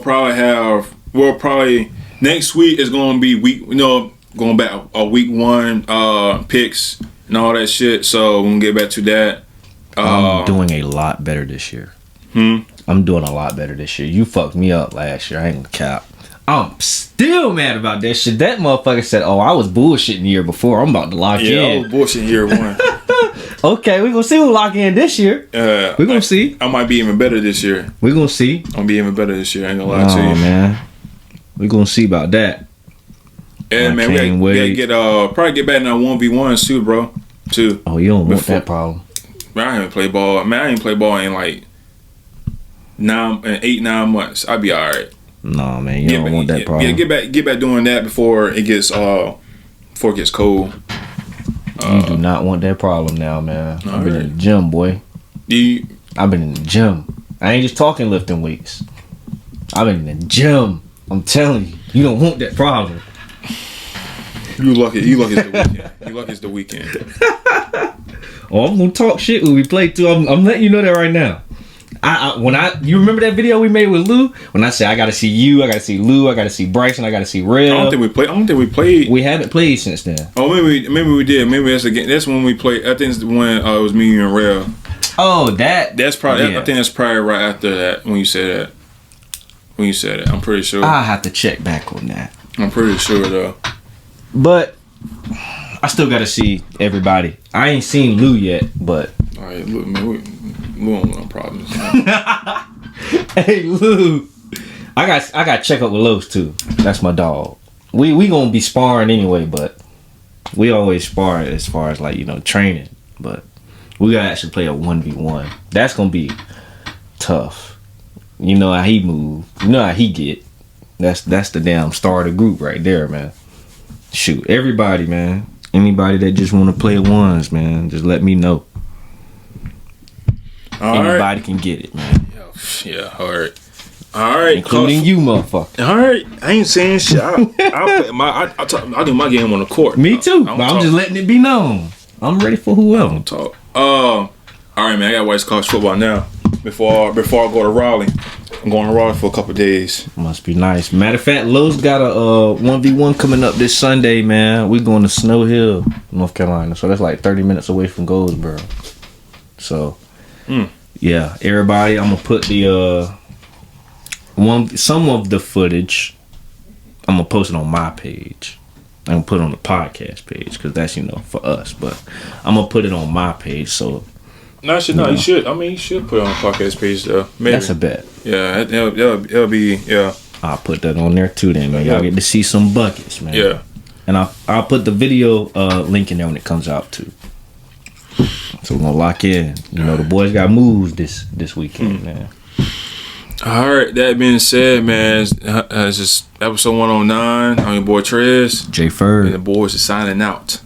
probably next week is gonna be going back week 1 picks and all that shit. So we're gonna get back to that. I'm doing a lot better this year. I'm doing a lot better this year. You fucked me up last year. I ain't gonna cap. I'm still mad about that shit. That motherfucker said, "Oh, I was bullshitting the year before. I'm about to lock in." Yeah, I was bullshitting year 1. Okay, we gonna see who lock in this year. We gonna see. I might be even better this year. We gonna see. I'm gonna be even better this year. I ain't gonna lie to you, man. We gonna see about that. Yeah, man. We gotta get probably get back in our 1v1s too, bro. Too. Oh, you don't want that problem. Man, I haven't played ball. Man, I ain't played ball in like 9 months. I'd be all right. No, man, you don't want that problem. Yeah, get back doing that before it gets cold. You do not want that problem now, man. I've been in the gym, boy. I've been in the gym. I ain't just talking lifting weights. I've been in the gym. I'm telling you, you don't want that problem. You lucky it's the weekend. You lucky it's the weekend. Oh, I'm gonna talk shit when we play too. I'm letting you know that right now. You remember that video we made with Lou? When I said I gotta see you, I gotta see Lou, I gotta see Bryson, I gotta see Real. I don't think we played. We haven't played since then. Oh, maybe we did. Maybe that's again. That's when we played. I think it's when it was me, you, and Real. Oh, that's probably. Yeah. I think that's probably right after that when you said that. I'm pretty sure. I have to check back on that. I'm pretty sure though. But I still gotta see everybody. I ain't seen Lou yet, but. All right, look, man. Lou don't want problems. Hey Lou, I got to check up with Los too. That's my dog. We gonna be sparring anyway, but we always spar as far as like training. But we gotta actually play a 1v1. That's gonna be tough. You know how he move. You know how he get. That's the damn star of the group right there, man. Shoot, everybody, man. Anybody that just want to play at ones, man, just let me know. Anybody can get it, man. Yeah, all right. Including you, motherfucker. All right, I ain't saying shit. I'll do my game on the court. Me too. But I'm just letting it be known. I'm ready for whoever. I don't talk. All right, man. I got White College football now. Before I go to Raleigh, I'm going to Raleigh for a couple days. Must be nice. Matter of fact, Lowe's got a 1v1 coming up this Sunday, man. We going to Snow Hill, North Carolina. So that's like 30 minutes away from Goldsboro. So. Yeah, everybody, I'm gonna put the some of the footage. I'm gonna post it on my page. I'm gonna put it on the podcast page because that's for us. But I'm gonna put it on my page. So you should. I mean, you should put it on the podcast page though. Maybe that's a bet. Yeah, it'll be I'll put that on there too. Then man, y'all get to see some buckets, man. Yeah, and I'll put the video link in there when it comes out too. So we're gonna lock in. The boys got moves this weekend, man. All right. That being said, man, it's just episode 109. I'm your boy Trez. J Ferg. And the boys are signing out.